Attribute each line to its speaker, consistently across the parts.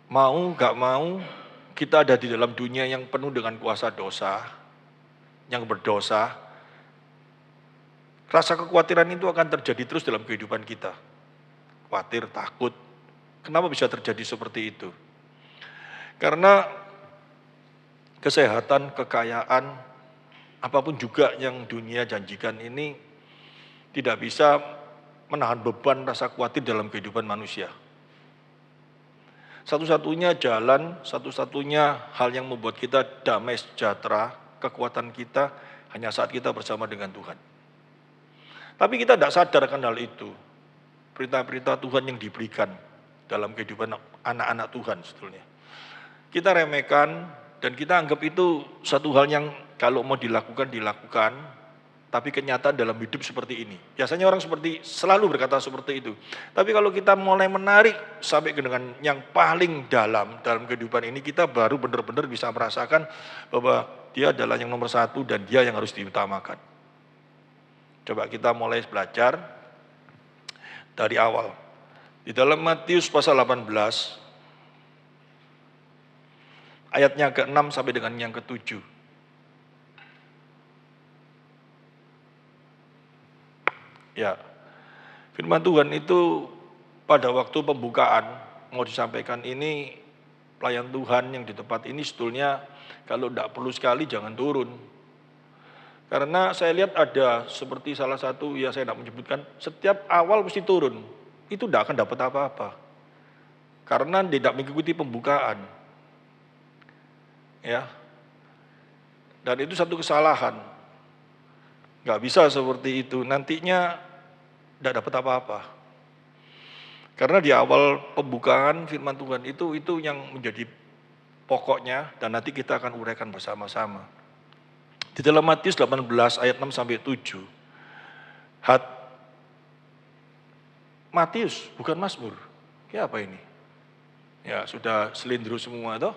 Speaker 1: Mau gak mau, kita ada di dalam dunia yang penuh dengan kuasa dosa, yang berdosa. Rasa kekhawatiran itu akan terjadi terus dalam kehidupan kita. Khawatir, takut. Kenapa bisa terjadi seperti itu? Karena kesehatan, kekayaan, apapun juga yang dunia janjikan ini tidak bisa menahan beban rasa khawatir dalam kehidupan manusia. Satu-satunya jalan, satu-satunya hal yang membuat kita damai sejahtera, kekuatan kita hanya saat kita bersama dengan Tuhan. Tapi kita tidak sadar akan hal itu. Perintah-perintah Tuhan yang diberikan dalam kehidupan anak-anak Tuhan sebetulnya. Kita remehkan dan kita anggap itu satu hal yang kalau mau dilakukan, tapi kenyataan dalam hidup seperti ini. Biasanya orang selalu berkata seperti itu. Tapi kalau kita mulai menarik sampai ke dengan yang paling dalam kehidupan ini, kita baru benar-benar bisa merasakan bahwa dia adalah yang nomor satu dan dia yang harus diutamakan. Coba kita mulai belajar dari awal. Di dalam Matius pasal 18, ayatnya ke-6 sampai dengan yang ke-7. Ya, firman Tuhan itu pada waktu pembukaan mau disampaikan ini, pelayan Tuhan yang di tempat ini sebetulnya kalau tidak perlu sekali jangan turun. Karena saya lihat ada seperti salah satu, ya saya tidak menyebutkan, setiap awal mesti turun. Itu tidak akan dapat apa-apa. Karena tidak mengikuti pembukaan. Ya. Dan itu satu kesalahan. Nggak bisa seperti itu. Nantinya tidak dapat apa-apa. Karena di awal pembukaan firman Tuhan itu yang menjadi pokoknya dan nanti kita akan uraikan bersama-sama. Di dalam Matius 18 ayat 6 sampai 7. Matius bukan Mazmur. Ya apa ini? Ya sudah selindro semua toh.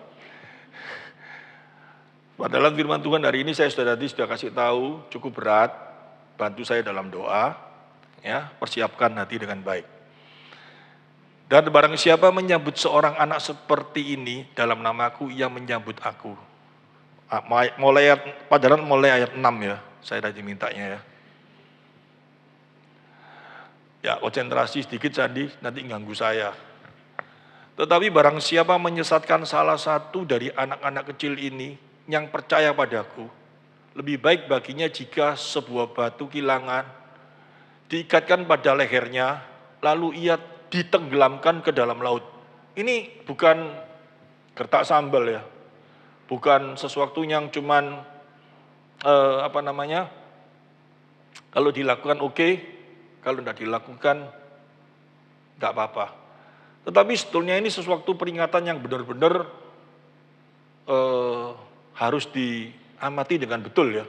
Speaker 1: Padahal firman Tuhan hari ini saya sudah kasih tahu cukup berat. Bantu saya dalam doa. Ya, persiapkan hati dengan baik. Dan barang siapa menyambut seorang anak seperti ini dalam namaku, ia menyambut aku. Mulai ayat 6 ya, saya tadi mintanya ya. Ya, konsentrasi sedikit Sandi, nanti ganggu saya. Tetapi barang siapa menyesatkan salah satu dari anak-anak kecil ini yang percaya padaku, lebih baik baginya jika sebuah batu kilangan diikatkan pada lehernya, lalu ia ditenggelamkan ke dalam laut. Ini bukan gertak sambal ya. Bukan sesuatu yang cuman kalau dilakukan oke, kalau tidak dilakukan tidak apa-apa. Tetapi sebetulnya ini sesuatu peringatan yang benar-benar harus diamati dengan betul ya.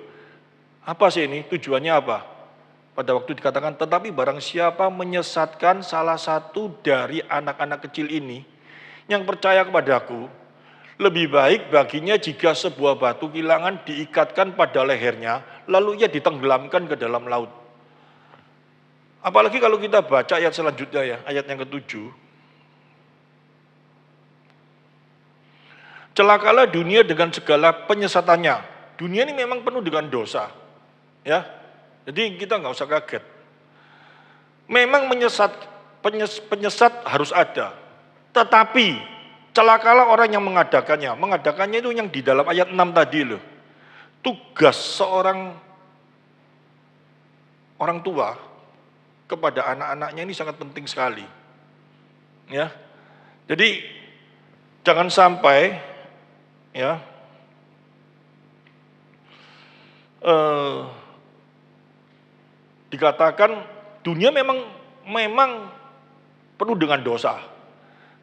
Speaker 1: Apa sih ini? Tujuannya apa? Pada waktu dikatakan, tetapi barang siapa menyesatkan salah satu dari anak-anak kecil ini yang percaya kepadaku, lebih baik baginya jika sebuah batu kilangan diikatkan pada lehernya, lalu ia ditenggelamkan ke dalam laut. Apalagi kalau kita baca ayat selanjutnya ya, ayat yang ke-7. Celakalah dunia dengan segala penyesatannya. Dunia ini memang penuh dengan dosa. Ya, jadi kita nggak usah kaget. Memang penyesat harus ada. Tetapi celakalah orang yang mengadakannya. Mengadakannya itu yang di dalam ayat 6 tadi loh. Tugas seorang orang tua kepada anak-anaknya ini sangat penting sekali. Ya. Jadi jangan sampai ya dikatakan dunia memang penuh dengan dosa.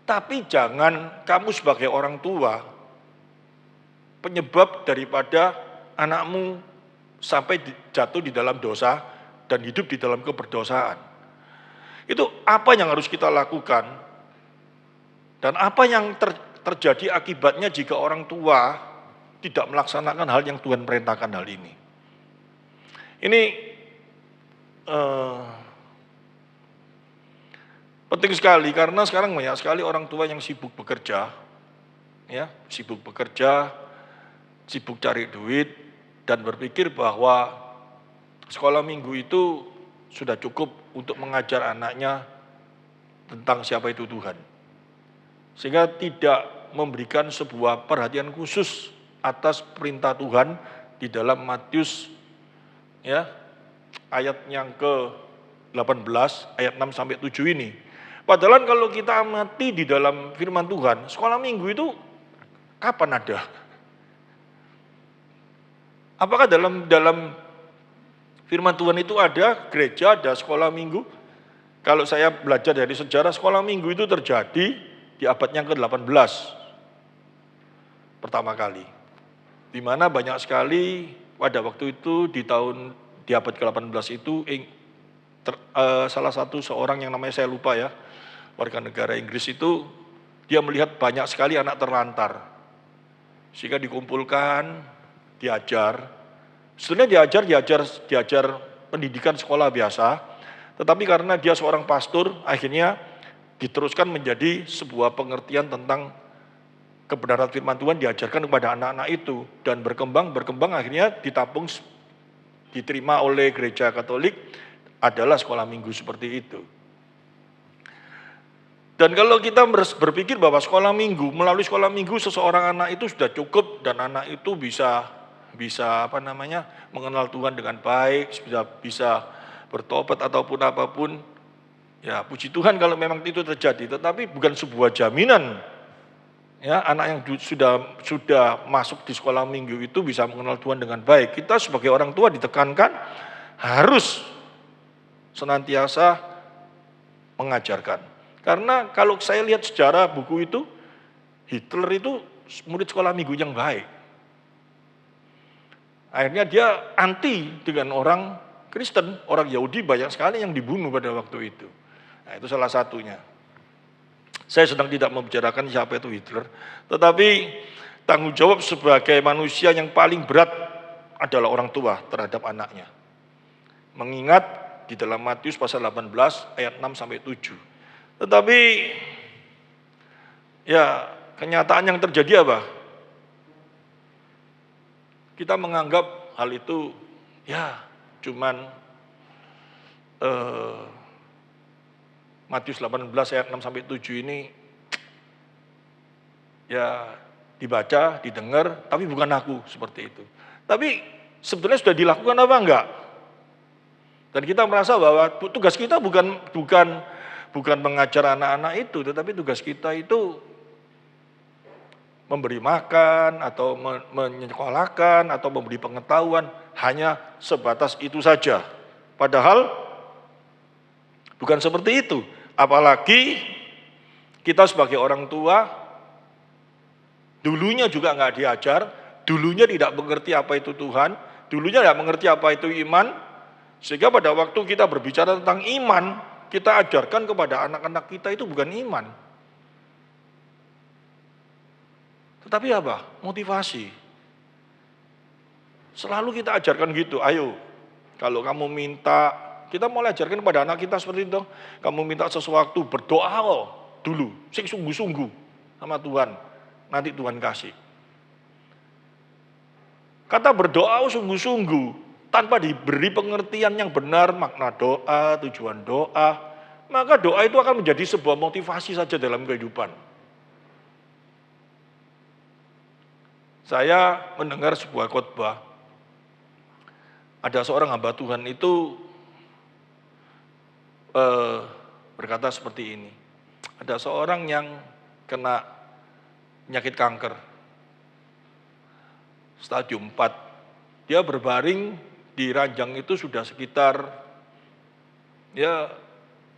Speaker 1: Tapi jangan kamu sebagai orang tua penyebab daripada anakmu sampai jatuh di dalam dosa dan hidup di dalam keberdosaan. Itu apa yang harus kita lakukan dan apa yang terjadi akibatnya jika orang tua tidak melaksanakan hal yang Tuhan perintahkan hal ini. Ini penting sekali karena sekarang banyak sekali orang tua yang sibuk bekerja, ya, sibuk bekerja, sibuk cari duit, dan berpikir bahwa sekolah minggu itu sudah cukup untuk mengajar anaknya tentang siapa itu Tuhan. Sehingga tidak memberikan sebuah perhatian khusus atas perintah Tuhan di dalam Matius, ya, ayat yang ke-18, ayat 6 sampai 7 ini. Padahal kalau kita amati di dalam firman Tuhan, sekolah minggu itu kapan ada? Apakah dalam firman Tuhan itu ada gereja, ada sekolah minggu? Kalau saya belajar dari sejarah, sekolah minggu itu terjadi di abad yang ke-18 pertama kali. Di mana banyak sekali pada waktu itu di abad ke-18 itu salah satu seorang yang namanya saya lupa ya, warga negara Inggris itu, dia melihat banyak sekali anak terlantar. Sehingga dikumpulkan, diajar. Sebenarnya diajar pendidikan sekolah biasa, tetapi karena dia seorang pastor, akhirnya diteruskan menjadi sebuah pengertian tentang kebenaran firman Tuhan diajarkan kepada anak-anak itu, dan berkembang akhirnya diterima oleh gereja Katolik, adalah sekolah minggu seperti itu. Dan kalau kita berpikir bahwa melalui sekolah minggu seseorang anak itu sudah cukup, dan anak itu bisa mengenal Tuhan dengan baik, bisa bertobat ataupun apapun, ya puji Tuhan kalau memang itu terjadi, tetapi bukan sebuah jaminan ya anak yang sudah masuk di sekolah minggu itu bisa mengenal Tuhan dengan baik. Kita sebagai orang tua ditekankan harus senantiasa mengajarkan. Karena kalau saya lihat sejarah buku itu, Hitler itu murid sekolah minggu yang baik. Akhirnya dia anti dengan orang Kristen, orang Yahudi banyak sekali yang dibunuh pada waktu itu. Nah, itu salah satunya. Saya sedang tidak membicarakan siapa itu Hitler, tetapi tanggung jawab sebagai manusia yang paling berat adalah orang tua terhadap anaknya. Mengingat di dalam Matius pasal 18 ayat 6 sampai 7. Tetapi ya kenyataan yang terjadi apa? Kita menganggap hal itu ya cuman Matius 18 ayat 6 sampai 7 ini ya dibaca, didengar, tapi bukan aku, seperti itu. Tapi sebetulnya sudah dilakukan apa enggak? Dan kita merasa bahwa tugas kita bukan mengajar anak-anak itu, tetapi tugas kita itu memberi makan atau menyekolahkan atau memberi pengetahuan, hanya sebatas itu saja. Padahal bukan seperti itu. Apalagi kita sebagai orang tua dulunya juga nggak diajar, dulunya tidak mengerti apa itu Tuhan, dulunya tidak mengerti apa itu iman, sehingga pada waktu kita berbicara tentang iman, kita ajarkan kepada anak-anak kita itu bukan iman. Tetapi apa? Motivasi. Selalu kita ajarkan gitu, ayo, kalau kamu minta, kita mulai ajarkan kepada anak kita seperti itu, kamu minta sesuatu, berdoa dulu, sungguh-sungguh sama Tuhan, nanti Tuhan kasih. Kata berdoa sungguh-sungguh, tanpa diberi pengertian yang benar, makna doa, tujuan doa, maka doa itu akan menjadi sebuah motivasi saja dalam kehidupan. Saya mendengar sebuah khotbah, ada seorang hamba Tuhan itu berkata seperti ini, ada seorang yang kena penyakit kanker, stadium 4, dia berbaring di ranjang itu sudah sekitar ya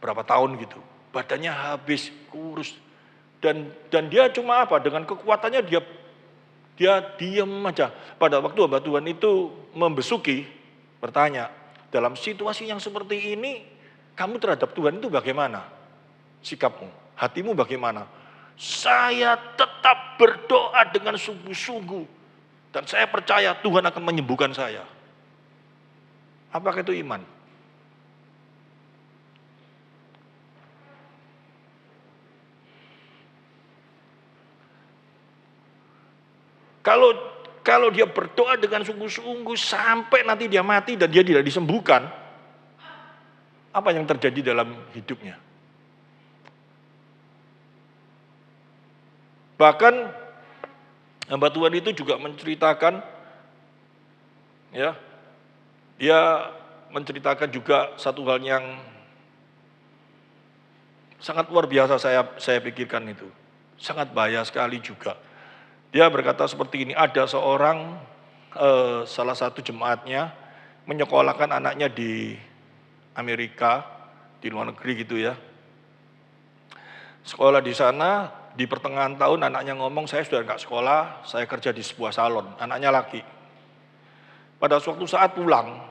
Speaker 1: berapa tahun gitu, badannya habis, kurus, dan dia cuma apa, dengan kekuatannya dia diam aja. Pada waktu hamba Tuhan itu membesuki, bertanya, dalam situasi yang seperti ini, kamu terhadap Tuhan itu bagaimana? Sikapmu, hatimu bagaimana? Saya tetap berdoa dengan sungguh-sungguh, dan saya percaya Tuhan akan menyembuhkan saya. Apakah itu iman? Kalau kalau dia berdoa dengan sungguh-sungguh sampai nanti dia mati dan dia tidak disembuhkan, apa yang terjadi dalam hidupnya? Bahkan hamba Tuhan itu juga menceritakan, ya, dia menceritakan juga satu hal yang sangat luar biasa saya pikirkan itu. Sangat bahaya sekali juga. Dia berkata seperti ini, ada seorang salah satu jemaatnya menyekolahkan anaknya di Amerika, di luar negeri gitu ya. Sekolah di sana, di pertengahan tahun anaknya ngomong, saya sudah nggak sekolah, saya kerja di sebuah salon, anaknya laki. Pada suatu saat pulang,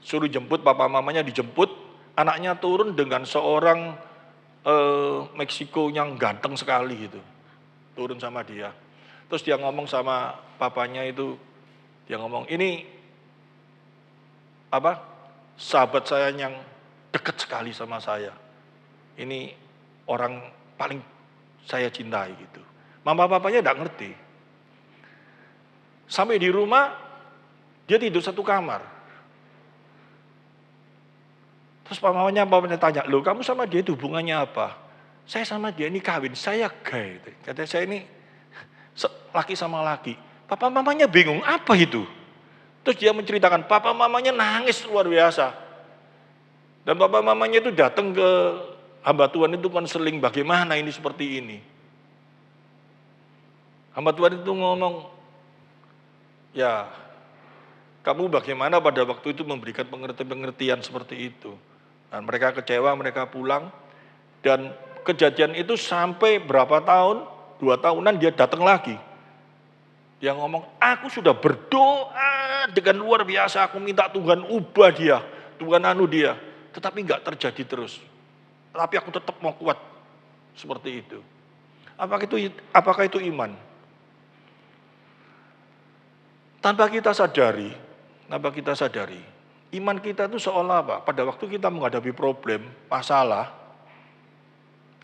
Speaker 1: suruh jemput, papa mamanya dijemput, anaknya turun dengan seorang Meksiko yang ganteng sekali gitu. Turun sama dia. Terus dia ngomong sama papanya itu, dia ngomong, ini apa? Sahabat saya yang dekat sekali sama saya. Ini orang paling saya cintai gitu. Mama papanya enggak ngerti. Sampai di rumah dia tidur satu kamar. Terus papanya tanya, "Loh, kamu sama dia itu hubungannya apa?" "Saya sama dia ini kawin, saya gay." Kata saya ini laki sama laki. Papa mamanya bingung, apa itu? Terus dia menceritakan, papa mamanya nangis luar biasa. Dan papa mamanya itu datang ke hamba Tuhan itu konseling, bagaimana ini seperti ini. Hamba Tuhan itu ngomong, ya kamu bagaimana pada waktu itu memberikan pengertian seperti itu. Dan mereka kecewa, mereka pulang. Dan kejadian itu sampai berapa tahun, 2 tahunan dia datang lagi. Dia ngomong, aku sudah berdoa dengan luar biasa, aku minta Tuhan ubah dia, Tuhan anu dia. Tetapi enggak terjadi terus. Tapi aku tetap mau kuat. Seperti itu. Apakah itu iman? Tanpa kita sadari, iman kita itu seolah apa? Pada waktu kita menghadapi problem, masalah,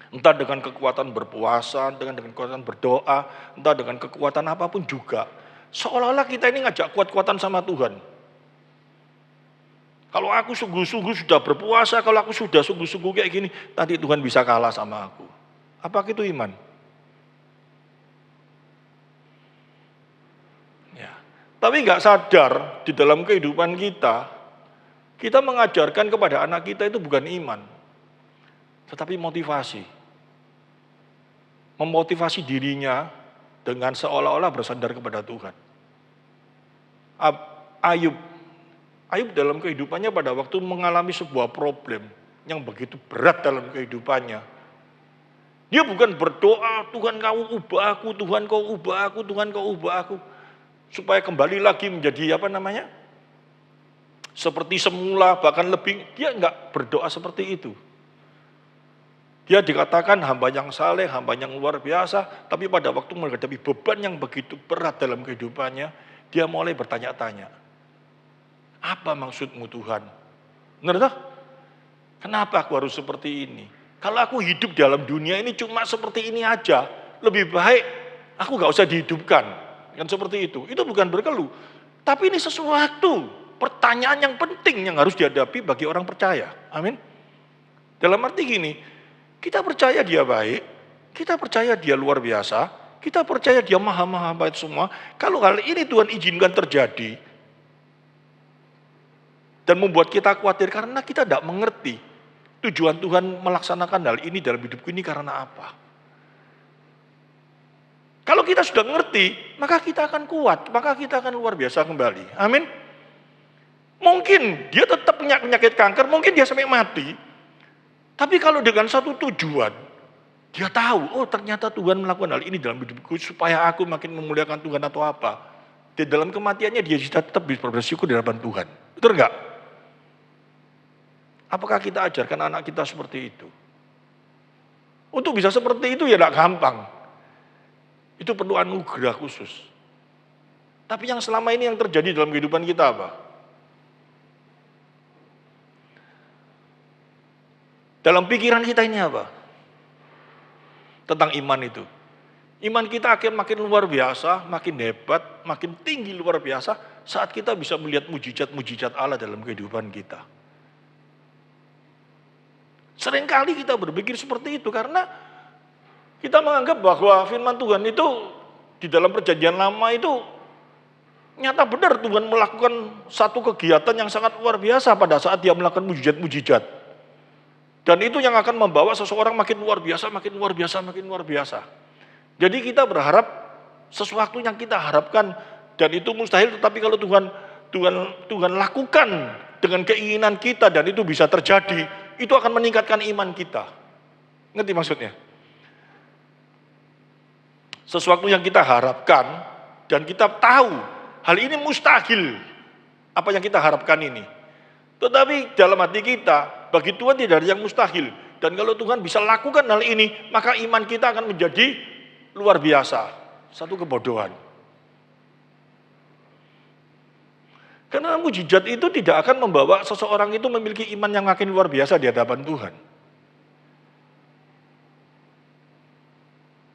Speaker 1: entah dengan kekuatan berpuasa, dengan kekuatan berdoa, entah dengan kekuatan apapun juga. Seolah-olah kita ini ngajak kuat-kuatan sama Tuhan. Kalau aku sungguh-sungguh sudah berpuasa, kalau aku sudah sungguh-sungguh kayak gini, nanti Tuhan bisa kalah sama aku. Apakah itu iman? Ya. Tapi nggak sadar di dalam kehidupan kita mengajarkan kepada anak kita itu bukan iman, tetapi motivasi. Memotivasi dirinya dengan seolah-olah bersandar kepada Tuhan. Ayub dalam kehidupannya pada waktu mengalami sebuah problem yang begitu berat dalam kehidupannya. Dia bukan berdoa, Tuhan kau ubah aku, Tuhan kau ubah aku, Tuhan kau ubah aku. Supaya kembali lagi menjadi seperti semula, bahkan lebih. Dia enggak berdoa seperti itu. Dia dikatakan hamba yang saleh, hamba yang luar biasa, tapi pada waktu menghadapi beban yang begitu berat dalam kehidupannya, dia mulai bertanya-tanya, apa maksudmu Tuhan? Benar tak? Kenapa aku harus seperti ini? Kalau aku hidup dalam dunia ini cuma seperti ini aja, lebih baik aku gak usah dihidupkan. Kan seperti itu. Itu bukan berkeluh. Tapi ini sesuatu, pertanyaan yang penting yang harus dihadapi bagi orang percaya. Amin. Dalam arti gini, kita percaya dia baik, kita percaya dia luar biasa, kita percaya dia maha baik semua. Kalau hal ini Tuhan izinkan terjadi, dan membuat kita khawatir karena kita tidak mengerti tujuan Tuhan melaksanakan hal ini dalam hidupku ini karena apa. Kalau kita sudah mengerti, maka kita akan kuat, maka kita akan luar biasa kembali. Amin. Mungkin dia tetap punya penyakit kanker, mungkin dia sampai mati. Tapi kalau dengan satu tujuan, dia tahu, oh ternyata Tuhan melakukan hal ini dalam hidupku supaya aku makin memuliakan Tuhan atau apa. Di dalam kematiannya dia tetap bersyukur di hadapan Tuhan. Betul enggak? Apakah kita ajarkan anak kita seperti itu? Untuk bisa seperti itu ya enggak gampang. Itu perlu anugerah khusus. Tapi yang selama ini yang terjadi dalam kehidupan kita apa? Dalam pikiran kita ini apa? Tentang iman itu. Iman kita akan makin luar biasa, makin hebat, makin tinggi luar biasa saat kita bisa melihat mujizat-mujizat Allah dalam kehidupan kita. Seringkali kita berpikir seperti itu karena kita menganggap bahwa firman Tuhan itu di dalam perjanjian lama itu nyata benar Tuhan melakukan satu kegiatan yang sangat luar biasa pada saat dia melakukan mujizat-mujizat. Dan itu yang akan membawa seseorang makin luar biasa, makin luar biasa, makin luar biasa. Jadi kita berharap sesuatu yang kita harapkan dan itu mustahil, tetapi kalau Tuhan lakukan dengan keinginan kita dan itu bisa terjadi, itu akan meningkatkan iman kita. Ngerti maksudnya? Sesuatu yang kita harapkan dan kita tahu hal ini mustahil, apa yang kita harapkan ini. Tetapi dalam hati kita, bagi Tuhan tidak ada yang mustahil. Dan kalau Tuhan bisa lakukan hal ini, maka iman kita akan menjadi luar biasa. Satu kebodohan. Karena mujizat itu tidak akan membawa seseorang itu memiliki iman yang makin luar biasa di hadapan Tuhan.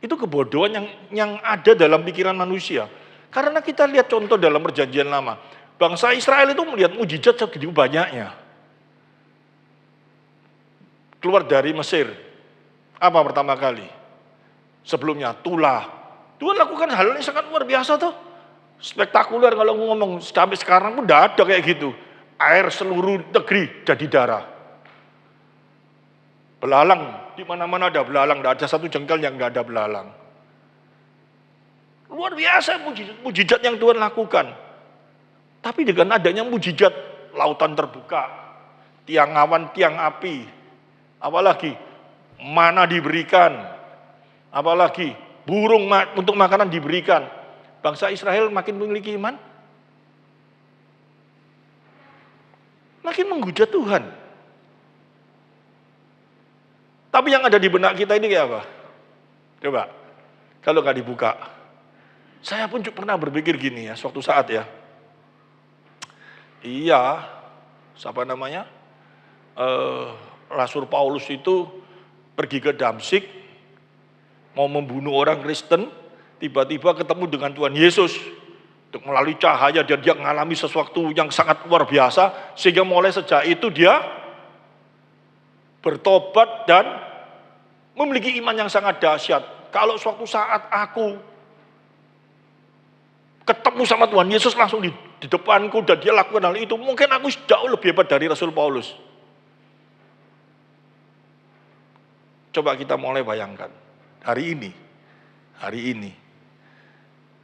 Speaker 1: Itu kebodohan yang ada dalam pikiran manusia. Karena kita lihat contoh dalam perjanjian lama. Bangsa Israel itu melihat mujizat segitu banyaknya. Keluar dari Mesir. Apa pertama kali? Sebelumnya, tulah. Tuhan lakukan hal ini sangat luar biasa tuh. Spektakuler kalau ngomong, sampai sekarang pun tidak ada kayak gitu. Air seluruh negeri jadi darah. Belalang, di mana-mana ada belalang, tidak ada satu jengkal yang tidak ada belalang. Luar biasa mujizat yang Tuhan lakukan. Tapi dengan adanya mujizat, lautan terbuka, tiang awan, tiang api, apalagi mana diberikan, apalagi burung untuk makanan diberikan. Bangsa Israel makin memiliki iman, makin menghujat Tuhan. Tapi yang ada di benak kita ini kayak apa? Coba, kalau nggak dibuka. Saya pun pernah berpikir gini ya, suatu saat ya. Iya, siapa namanya? Rasul Paulus itu pergi ke Damsyik, mau membunuh orang Kristen, tiba-tiba ketemu dengan Tuhan Yesus. Untuk melalui cahaya dan dia mengalami sesuatu yang sangat luar biasa, sehingga mulai sejak itu dia bertobat dan memiliki iman yang sangat dahsyat. Kalau suatu saat aku ketemu sama Tuhan Yesus langsung di depanku dan dia lakukan hal itu, mungkin aku jauh lebih hebat dari Rasul Paulus. Coba kita mulai bayangkan, hari ini,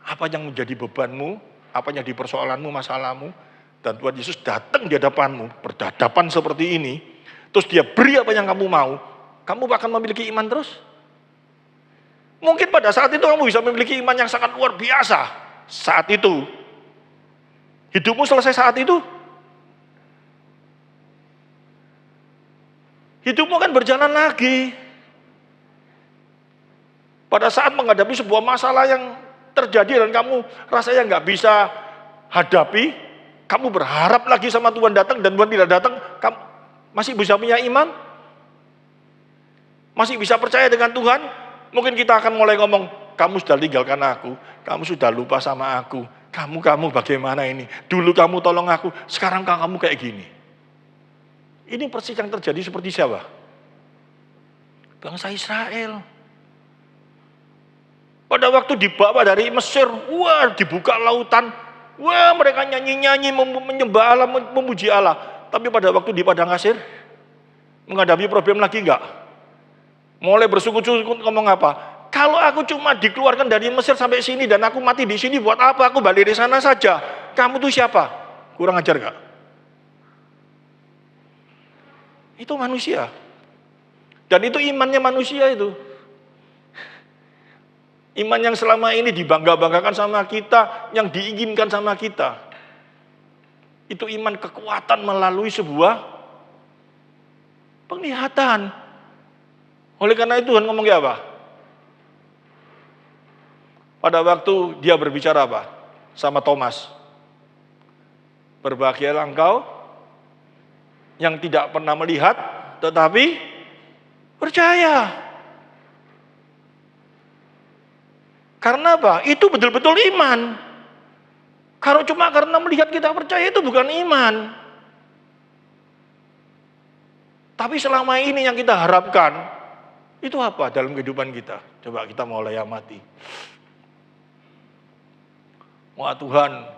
Speaker 1: apa yang menjadi bebanmu, apa yang jadi persoalanmu, masalahmu, dan Tuhan Yesus datang di hadapanmu, berhadapan seperti ini, terus dia beri apa yang kamu mau, kamu akan memiliki iman terus? Mungkin pada saat itu kamu bisa memiliki iman yang sangat luar biasa. Saat itu, hidupmu selesai saat itu. Hidupmu kan berjalan lagi. Pada saat menghadapi sebuah masalah yang terjadi dan kamu rasanya nggak bisa hadapi, kamu berharap lagi sama Tuhan datang dan Tuhan tidak datang, kamu masih bisa punya iman? Masih bisa percaya dengan Tuhan? Mungkin kita akan mulai ngomong, kamu sudah tinggalkan aku, kamu sudah lupa sama aku, kamu bagaimana ini? Dulu kamu tolong aku, sekarang kamu kayak gini. Ini persis yang terjadi seperti siapa? Bangsa Israel. Pada waktu dibawa dari Mesir, wah dibuka lautan, wah mereka nyanyi-nyanyi menyembah Allah, memuji Allah. Tapi pada waktu di padang pasir, menghadapi problem lagi enggak? Mulai bersukut-sukut ngomong apa? Kalau aku cuma dikeluarkan dari Mesir sampai sini dan aku mati di sini buat apa? Aku balik di sana saja. Kamu tuh siapa? Kurang ajar enggak? Itu manusia. Dan itu imannya manusia itu. Iman yang selama ini dibangga-banggakan sama kita, yang diinginkan sama kita. Itu iman kekuatan melalui sebuah penglihatan. Oleh karena itu Tuhan ngomong kayak apa? Pada waktu dia berbicara apa? Sama Thomas. Berbahagialah engkau yang tidak pernah melihat, tetapi percaya. Karena apa? Itu betul-betul iman. Kalau cuma karena melihat kita percaya itu bukan iman. Tapi selama ini yang kita harapkan, itu apa dalam kehidupan kita? Coba kita mulai amati. Wah Tuhan,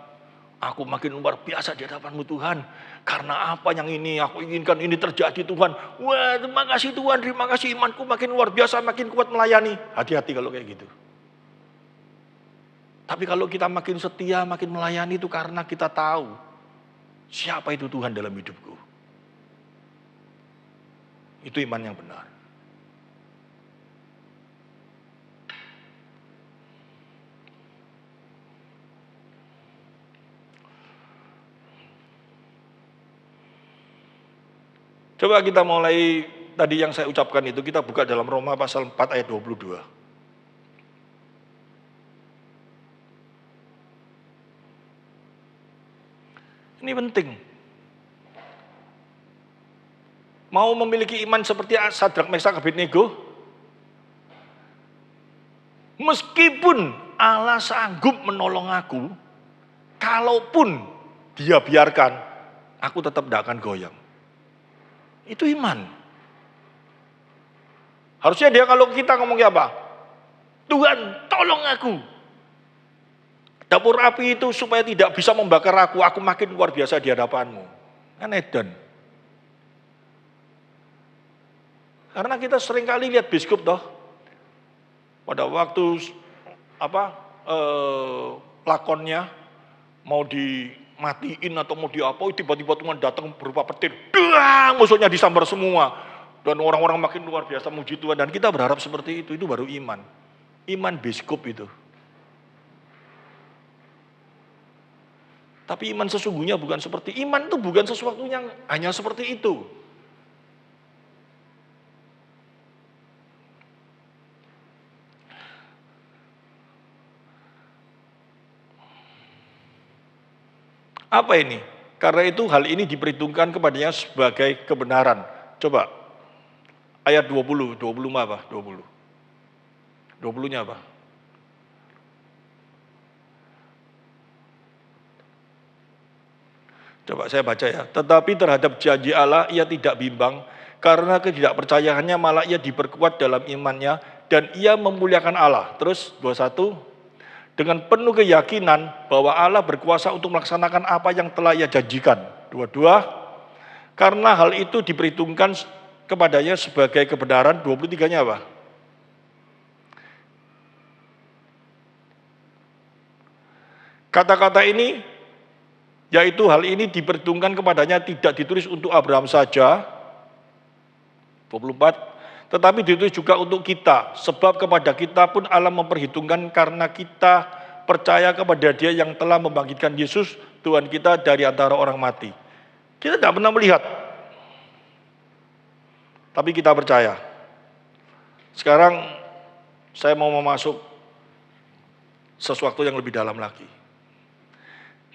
Speaker 1: aku makin luar biasa di hadapan-Mu Tuhan. Karena apa yang ini aku inginkan ini terjadi Tuhan. Wah terima kasih Tuhan, terima kasih imanku makin luar biasa, makin kuat melayani. Hati-hati kalau kayak gitu. Tapi kalau kita makin setia, makin melayani itu karena kita tahu siapa itu Tuhan dalam hidupku. Itu iman yang benar. Coba kita mulai tadi yang saya ucapkan itu, kita buka dalam Roma pasal 4 ayat 22. Ini penting. Mau memiliki iman seperti Sadrak, Mesak, Abednego? Meskipun Allah sanggup menolong aku, kalaupun Dia biarkan, aku tetap tidak akan goyang. Itu iman. Harusnya dia kalau kita ngomongnya apa? Tuhan tolong aku. Dapur api itu supaya tidak bisa membakar aku makin luar biasa di hadapan-Mu. Kan edan. Karena kita sering kali lihat biskup toh. Pada waktu lakonnya mau dimatiin atau mau diapa, tiba-tiba Tuhan datang berupa petir. Dang, musuhnya disambar semua. Dan orang-orang makin luar biasa muji Tuhan. Dan kita berharap seperti itu baru iman. Iman biskup itu. Tapi iman sesungguhnya bukan seperti, iman itu bukan sesuatu yang hanya seperti itu. Apa ini? Karena itu hal ini diperhitungkan kepadanya sebagai kebenaran. Coba, ayat 20 apa? 20-nya apa? Coba saya baca ya. Tetapi terhadap janji Allah ia tidak bimbang, karena ketidakpercayaannya malah ia diperkuat dalam imannya, dan ia memuliakan Allah. Terus 21, dengan penuh keyakinan bahwa Allah berkuasa untuk melaksanakan apa yang telah ia janjikan. 22, karena hal itu diperhitungkan kepadanya sebagai kebenaran. 23-nya apa? Kata-kata ini, yaitu hal ini diperhitungkan kepadanya tidak ditulis untuk Abraham saja, 24, tetapi ditulis juga untuk kita, sebab kepada kita pun Allah memperhitungkan karena kita percaya kepada Dia yang telah membangkitkan Yesus, Tuhan kita dari antara orang mati. Kita tidak pernah melihat, tapi kita percaya. Sekarang saya mau masuk sesuatu yang lebih dalam lagi.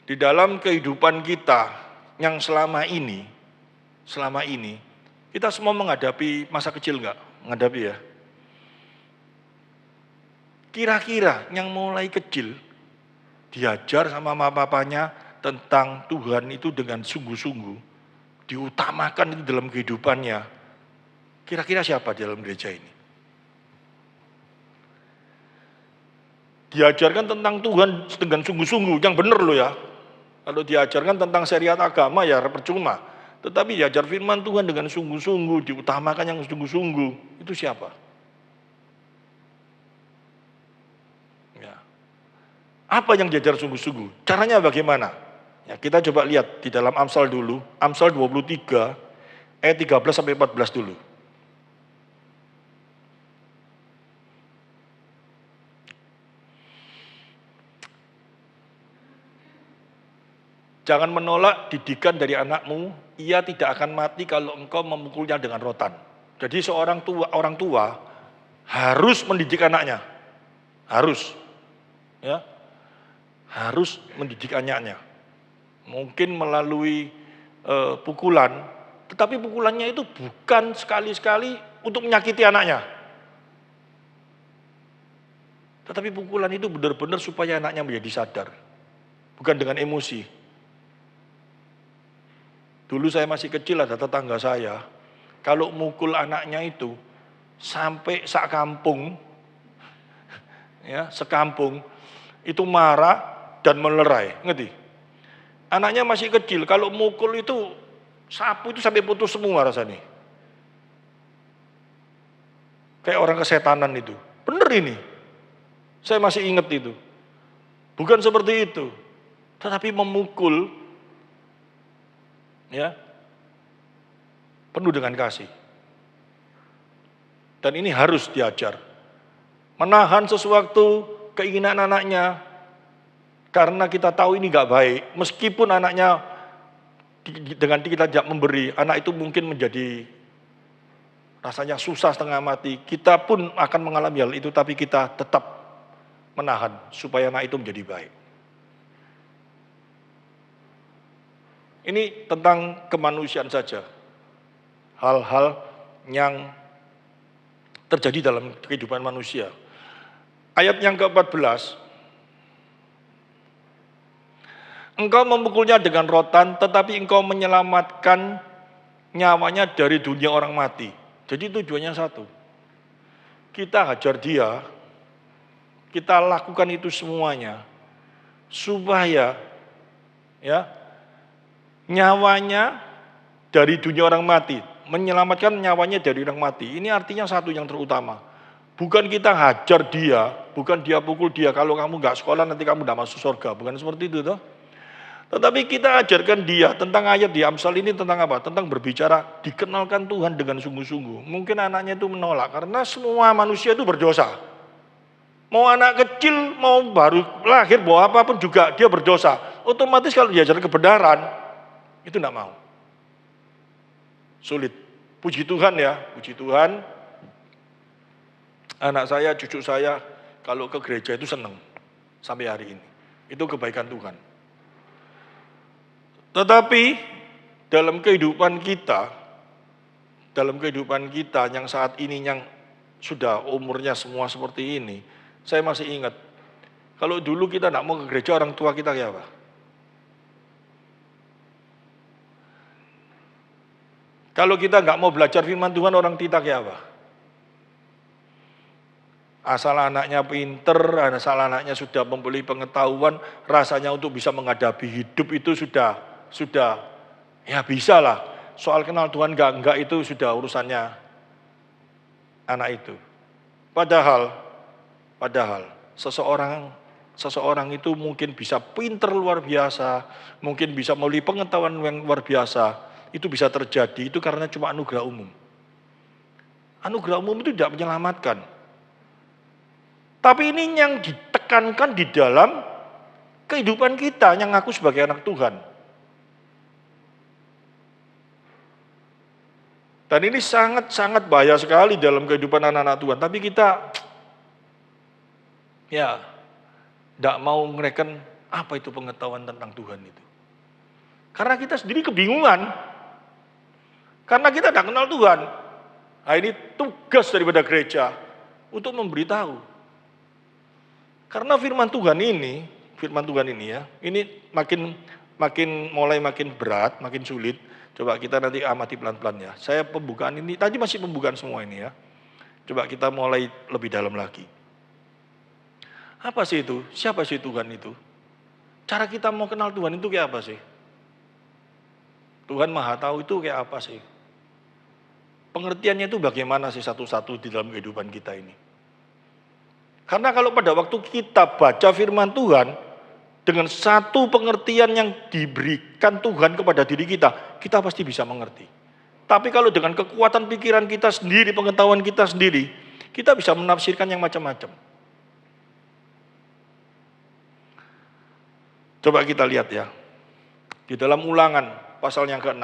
Speaker 1: Di dalam kehidupan kita yang selama ini, kita semua menghadapi masa kecil enggak? Menghadapi ya. Kira-kira yang mulai kecil, diajar sama mama papanya tentang Tuhan itu dengan sungguh-sungguh, diutamakan itu dalam kehidupannya. Kira-kira siapa di dalam gereja ini? Diajarkan tentang Tuhan dengan sungguh-sungguh, yang benar loh ya. Kalau diajarkan tentang syariat agama ya percuma. Tetapi diajar firman Tuhan dengan sungguh-sungguh, diutamakan yang sungguh-sungguh. Itu siapa? Ya. Apa yang diajar sungguh-sungguh? Caranya bagaimana? Ya, kita coba lihat di dalam Amsal dulu. Amsal 23 ayat 13 sampai 14 dulu. Jangan menolak didikan dari anakmu, ia tidak akan mati kalau engkau memukulnya dengan rotan. Jadi orang tua harus mendidik anaknya. Harus. Ya. Harus mendidik anaknya. Mungkin melalui pukulan, tetapi pukulannya itu bukan sekali-sekali untuk menyakiti anaknya. Tetapi pukulan itu benar-benar supaya anaknya menjadi sadar. Bukan dengan emosi. Dulu saya masih kecil ada tetangga saya, kalau mukul anaknya itu sampai sak kampung, ya sekampung itu marah dan melerai, ngerti? Anaknya masih kecil, kalau mukul itu sapu itu sampai putus semua rasanya. Kayak orang kesetanan itu. Bener ini. Saya masih ingat itu. Bukan seperti itu. Tetapi memukul ya penuh dengan kasih. Dan ini harus diajar. Menahan sesuatu keinginan anaknya karena kita tahu ini gak baik. Meskipun anaknya dengan kita tidak memberi, anak itu mungkin menjadi rasanya susah setengah mati. Kita pun akan mengalami hal itu, tapi kita tetap menahan supaya anak itu menjadi baik. Ini tentang kemanusiaan saja. Hal-hal yang terjadi dalam kehidupan manusia. Ayat yang ke-14. Engkau memukulnya dengan rotan, tetapi engkau menyelamatkan nyawanya dari dunia orang mati. Jadi tujuannya satu. Kita hajar dia, kita lakukan itu semuanya, supaya ya nyawanya dari dunia orang mati, menyelamatkan nyawanya dari orang mati. Ini artinya satu yang terutama. Bukan kita hajar dia, bukan dia pukul dia, kalau kamu nggak sekolah nanti kamu nggak masuk surga, bukan seperti itu toh. Tetapi kita ajarkan dia tentang ayat di Amsal ini tentang apa? Tentang berbicara, dikenalkan Tuhan dengan sungguh-sungguh. Mungkin anaknya itu menolak, karena semua manusia itu berdosa. Mau anak kecil, mau baru lahir, mau apapun juga dia berdosa. Otomatis kalau diajar kebenaran, itu enggak mau. Sulit. Puji Tuhan ya, puji Tuhan. Anak saya, cucu saya, kalau ke gereja itu senang. Sampai hari ini. Itu kebaikan Tuhan. Tetapi dalam kehidupan kita yang saat ini yang sudah umurnya semua seperti ini, saya masih ingat, kalau dulu kita tidak mau ke gereja, orang tua kita kayak apa? Kalau kita nggak mau belajar firman Tuhan, orang kita kayak apa? Asal anaknya pinter, asal anaknya sudah mempunyai pengetahuan, rasanya untuk bisa menghadapi hidup itu sudah ya bisa lah. Soal kenal Tuhan enggak itu sudah urusannya anak itu. Padahal seseorang itu mungkin bisa pinter luar biasa, mungkin bisa memiliki pengetahuan yang luar biasa, itu bisa terjadi itu karena cuma anugerah umum. Anugerah umum itu tidak menyelamatkan. Tapi ini yang ditekankan di dalam kehidupan kita yang ngaku sebagai anak Tuhan. Dan ini sangat-sangat bahaya sekali dalam kehidupan anak-anak Tuhan. Tapi kita ya tidak mau mereken apa itu pengetahuan tentang Tuhan itu. Karena kita sendiri kebingungan. Karena kita tidak kenal Tuhan. Nah ini tugas daripada gereja untuk memberitahu. Karena firman Tuhan ini ya, ini mulai makin berat, makin sulit. Coba kita nanti amati pelan-pelan ya. Saya pembukaan ini, tadi masih pembukaan semua ini ya. Coba kita mulai lebih dalam lagi. Apa sih itu? Siapa sih Tuhan itu? Cara kita mau kenal Tuhan itu kayak apa sih? Tuhan Maha Tahu itu kayak apa sih? Pengertiannya itu bagaimana sih satu-satu di dalam kehidupan kita ini? Karena kalau pada waktu kita baca firman Tuhan, dengan satu pengertian yang diberikan Tuhan kepada diri kita, kita pasti bisa mengerti. Tapi kalau dengan kekuatan pikiran kita sendiri, pengetahuan kita sendiri, kita bisa menafsirkan yang macam-macam. Coba kita lihat ya, di dalam Ulangan, pasal yang ke-6,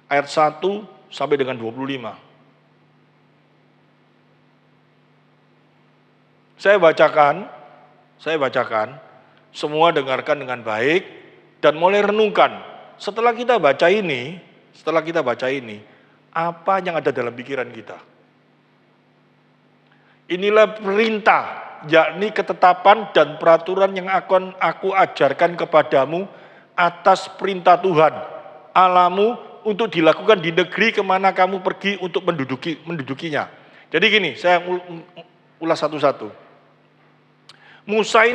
Speaker 1: ayat 1 sampai dengan 25. Saya bacakan, semua dengarkan dengan baik dan mulai renungkan. Setelah kita baca ini, apa yang ada dalam pikiran kita? Inilah perintah yakni ketetapan dan peraturan yang akan aku ajarkan kepadamu atas perintah Tuhan Allahmu untuk dilakukan di negeri kemana kamu pergi untuk mendudukinya. Jadi gini, saya ulas satu-satu. Musa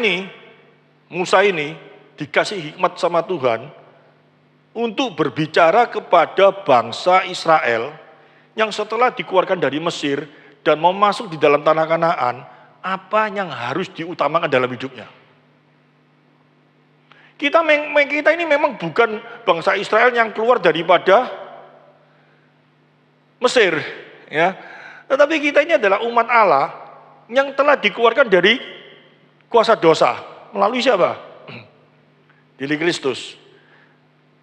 Speaker 1: ini dikasih hikmat sama Tuhan untuk berbicara kepada bangsa Israel yang setelah dikeluarkan dari Mesir dan mau masuk di dalam tanah Kanaan, apa yang harus diutamakan dalam hidupnya. Kita ini memang bukan bangsa Israel yang keluar daripada Mesir, ya. Tetapi kita ini adalah umat Allah yang telah dikeluarkan dari kuasa dosa melalui siapa? Diri Kristus.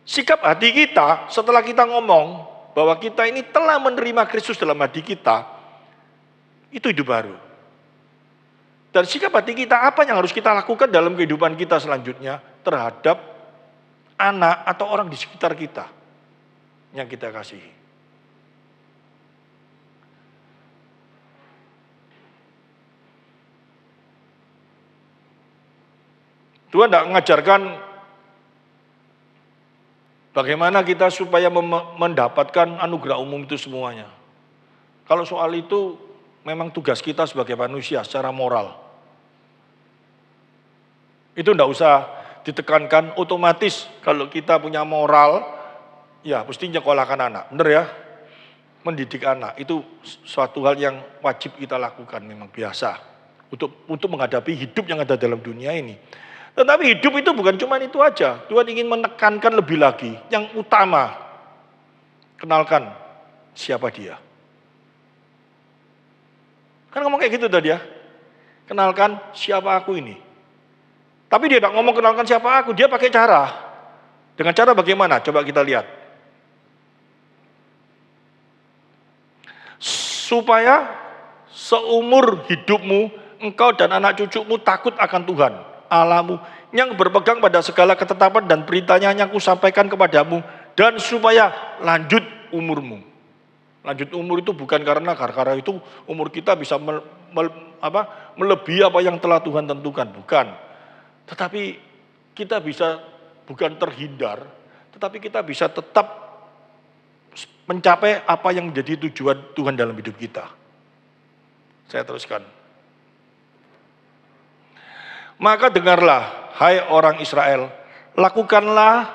Speaker 1: Sikap hati kita setelah kita ngomong bahwa kita ini telah menerima Kristus dalam hati kita, itu hidup baru. Dan sikap hati kita apa yang harus kita lakukan dalam kehidupan kita selanjutnya terhadap anak atau orang di sekitar kita yang kita kasihi. Tuhan tidak mengajarkan bagaimana kita supaya mendapatkan anugerah umum itu semuanya. Kalau soal itu memang tugas kita sebagai manusia secara moral. Itu tidak usah ditekankan, otomatis kalau kita punya moral, ya mesti nyekolahkan anak. Benar ya? Mendidik anak itu suatu hal yang wajib kita lakukan, memang biasa. Untuk menghadapi hidup yang ada dalam dunia ini. Tetapi hidup itu bukan cuma itu aja. Tuhan ingin menekankan lebih lagi. Yang utama, kenalkan siapa dia. Kan ngomong kayak gitu tadi ya. Kenalkan siapa aku ini. Tapi dia tidak ngomong kenalkan siapa aku. Dia pakai cara. Dengan cara bagaimana? Coba kita lihat. Supaya seumur hidupmu, engkau dan anak cucumu takut akan Tuhan Allahmu yang berpegang pada segala ketetapan dan perintahnya yang kusampaikan kepadamu, dan supaya lanjut umurmu. Lanjut umur itu bukan karena itu umur kita bisa melebihi apa yang telah Tuhan tentukan, bukan. Tetapi kita bisa bukan terhindar, tetapi kita bisa tetap mencapai apa yang menjadi tujuan Tuhan dalam hidup kita. Saya teruskan. Maka dengarlah, hai orang Israel, lakukanlah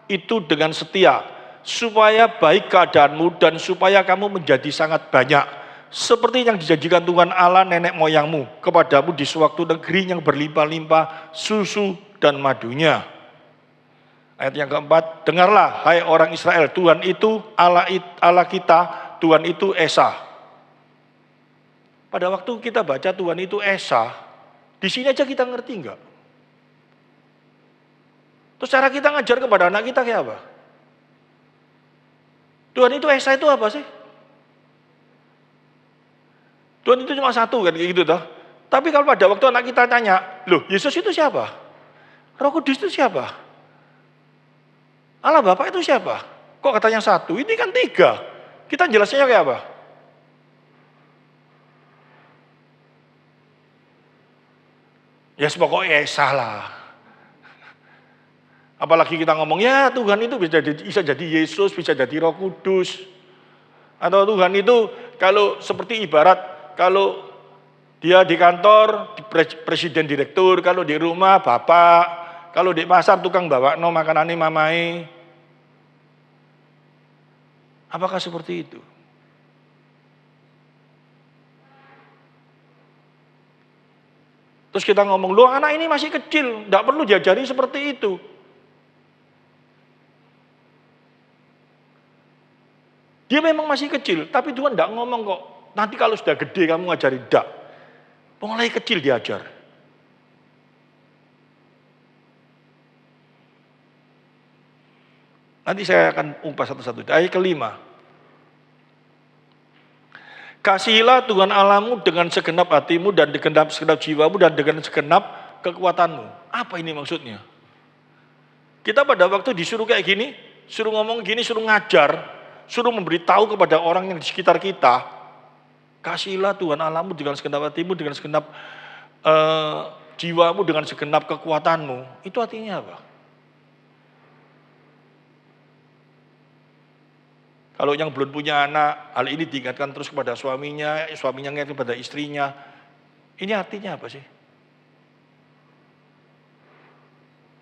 Speaker 1: itu dengan setia, supaya baik keadaanmu dan supaya kamu menjadi sangat banyak, seperti yang dijanjikan Tuhan Allah nenek moyangmu kepadamu di suatu negeri yang berlimpah-limpah susu dan madunya. Ayat yang keempat, dengarlah, hai orang Israel, Tuhan itu Allah kita, Tuhan itu Esa. Pada waktu kita baca Tuhan itu Esa, di sini aja kita ngerti enggak? Terus cara kita ngajar kepada anak kita kayak apa? Tuhan itu Esa itu apa sih? Tuhan itu cuma satu kan kayak gitu toh. Tapi kalau pada waktu anak kita tanya, loh Yesus itu siapa? Roh Kudus itu siapa? Allah Bapa itu siapa? Kok katanya satu? Ini kan tiga. Kita jelasnya kayak apa? Ya pokoknya Esa lah. Apalagi kita ngomong, ya Tuhan itu bisa jadi Yesus, bisa jadi Roh Kudus. Atau Tuhan itu kalau seperti ibarat, kalau dia di kantor, presiden direktur, kalau di rumah bapak, kalau di pasar tukang bawa no makanannya mamai. Apakah seperti itu? Terus kita ngomong, loh anak ini masih kecil, tidak perlu diajari seperti itu. Dia memang masih kecil, tapi Tuhan tidak ngomong kok, nanti kalau sudah gede kamu ngajari, tidak. Mulai kecil diajar. Nanti saya akan ungkap satu-satu. Ayat kelima. Kasihilah Tuhan Allahmu dengan segenap hatimu dan dengan segenap jiwamu dan dengan segenap kekuatanmu. Apa ini maksudnya? Kita pada waktu disuruh kayak gini, suruh ngomong gini, suruh ngajar, suruh memberitahu kepada orang yang di sekitar kita. Kasihilah Tuhan Allahmu dengan segenap hatimu, dengan segenap eh, jiwamu dengan segenap kekuatanmu, itu artinya apa? Kalau yang belum punya anak, hal ini diingatkan terus kepada suaminya, suaminya ingatkan kepada istrinya. Ini artinya apa sih?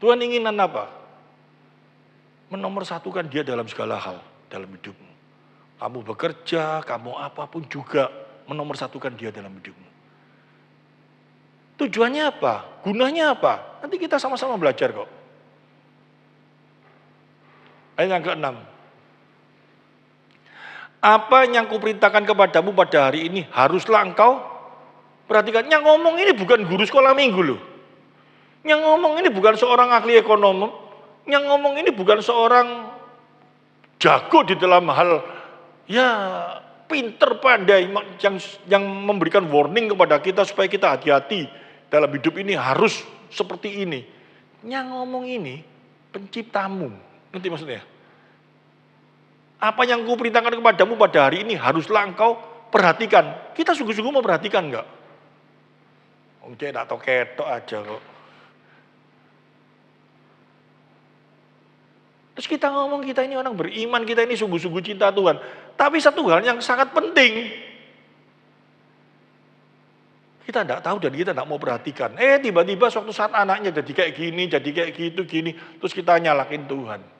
Speaker 1: Tuhan inginan apa? Menomorsatukan dia dalam segala hal dalam hidupmu. Kamu bekerja, kamu apapun juga menomorsatukan dia dalam hidupmu. Tujuannya apa? Gunanya apa? Nanti kita sama-sama belajar kok. Ayat yang ke-6. Apa yang kuperintahkan kepadamu pada hari ini haruslah engkau perhatikan. Yang ngomong ini bukan guru sekolah minggu loh. Yang ngomong ini bukan seorang ahli ekonomi. Yang ngomong ini bukan seorang jago di dalam hal ya pinter pandai yang memberikan warning kepada kita supaya kita hati-hati dalam hidup ini harus seperti ini. Yang ngomong ini penciptamu. Nanti maksudnya. Apa yang kuperintahkan kepadamu pada hari ini haruslah engkau perhatikan. Kita sungguh-sungguh mau perhatikan enggak? Mungkin tak tahu ketok aja kok. Terus kita ngomong kita ini orang beriman, kita ini sungguh-sungguh cinta Tuhan. Tapi satu hal yang sangat penting. Kita enggak tahu dan kita enggak mau perhatikan. Tiba-tiba suatu saat anaknya jadi kayak gini, jadi kayak gitu, gini. Terus kita nyalakin Tuhan.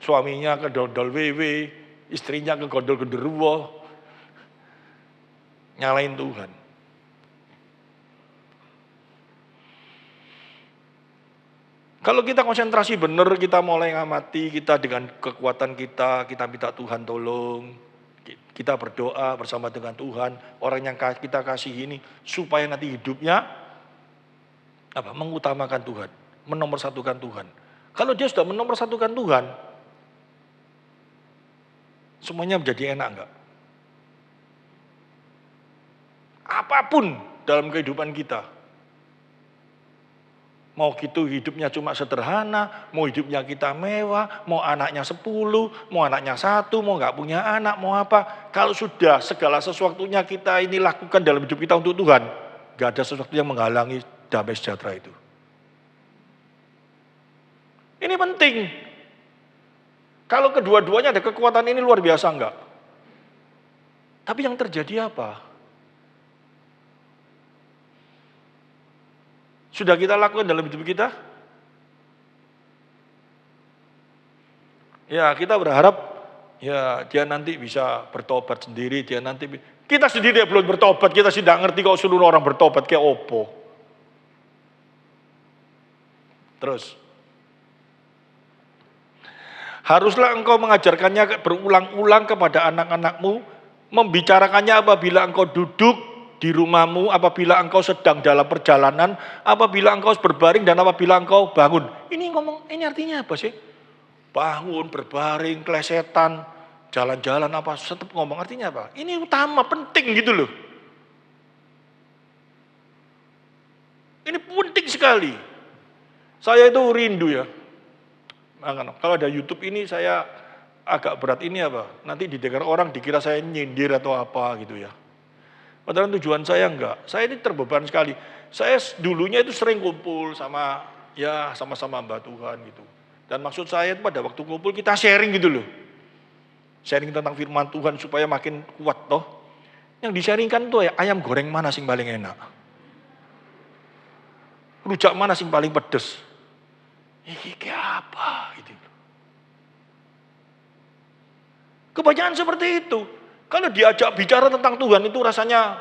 Speaker 1: Suaminya ke dodol wewe, istrinya ke gondol genderuwo, nyalain Tuhan. Kalau kita konsentrasi benar, kita mulai ngamati, kita dengan kekuatan kita minta Tuhan tolong. Kita berdoa bersama dengan Tuhan, orang yang kita kasih ini, supaya nanti hidupnya mengutamakan Tuhan, menomorsatukan Tuhan. Kalau dia sudah menomorsatukan Tuhan, semuanya menjadi enak enggak? Apapun dalam kehidupan kita. Mau gitu hidupnya cuma sederhana, mau hidupnya kita mewah, mau anaknya 10, mau anaknya 1, mau enggak punya anak, mau apa. Kalau sudah segala sesuatunya kita ini lakukan dalam hidup kita untuk Tuhan, enggak ada sesuatu yang menghalangi damai sejahtera itu. Ini penting. Kalau kedua-duanya ada kekuatan ini luar biasa enggak? Tapi yang terjadi apa? Sudah kita lakukan dalam hidup kita? Ya, kita berharap ya dia nanti bisa bertobat sendiri, kita sendiri belum bertobat, kita sudah ngerti kok seluruh orang bertobat kayak opo. Terus haruslah engkau mengajarkannya berulang-ulang kepada anak-anakmu, membicarakannya apabila engkau duduk di rumahmu, apabila engkau sedang dalam perjalanan, apabila engkau berbaring dan apabila engkau bangun. Ini artinya apa sih? Bangun, berbaring, klesetan, jalan-jalan apa, tetap ngomong artinya apa? Ini utama, penting gitu loh. Ini penting sekali. Saya itu rindu ya. Kalau ada YouTube ini saya agak berat ini apa? Nanti didengar orang dikira saya nyindir atau apa gitu ya. Padahal tujuan saya enggak. Saya ini terbeban sekali. Saya dulunya itu sering kumpul sama-sama hamba Tuhan gitu. Dan maksud saya itu pada waktu kumpul kita sharing gitu loh. Sharing tentang firman Tuhan supaya makin kuat toh. Yang di-sharingkan tuh ya ayam goreng mana sing paling enak? Rujak mana sing paling pedes? Ini kayak apa gitu. Kebanyakan seperti itu. Kalau diajak bicara tentang Tuhan itu rasanya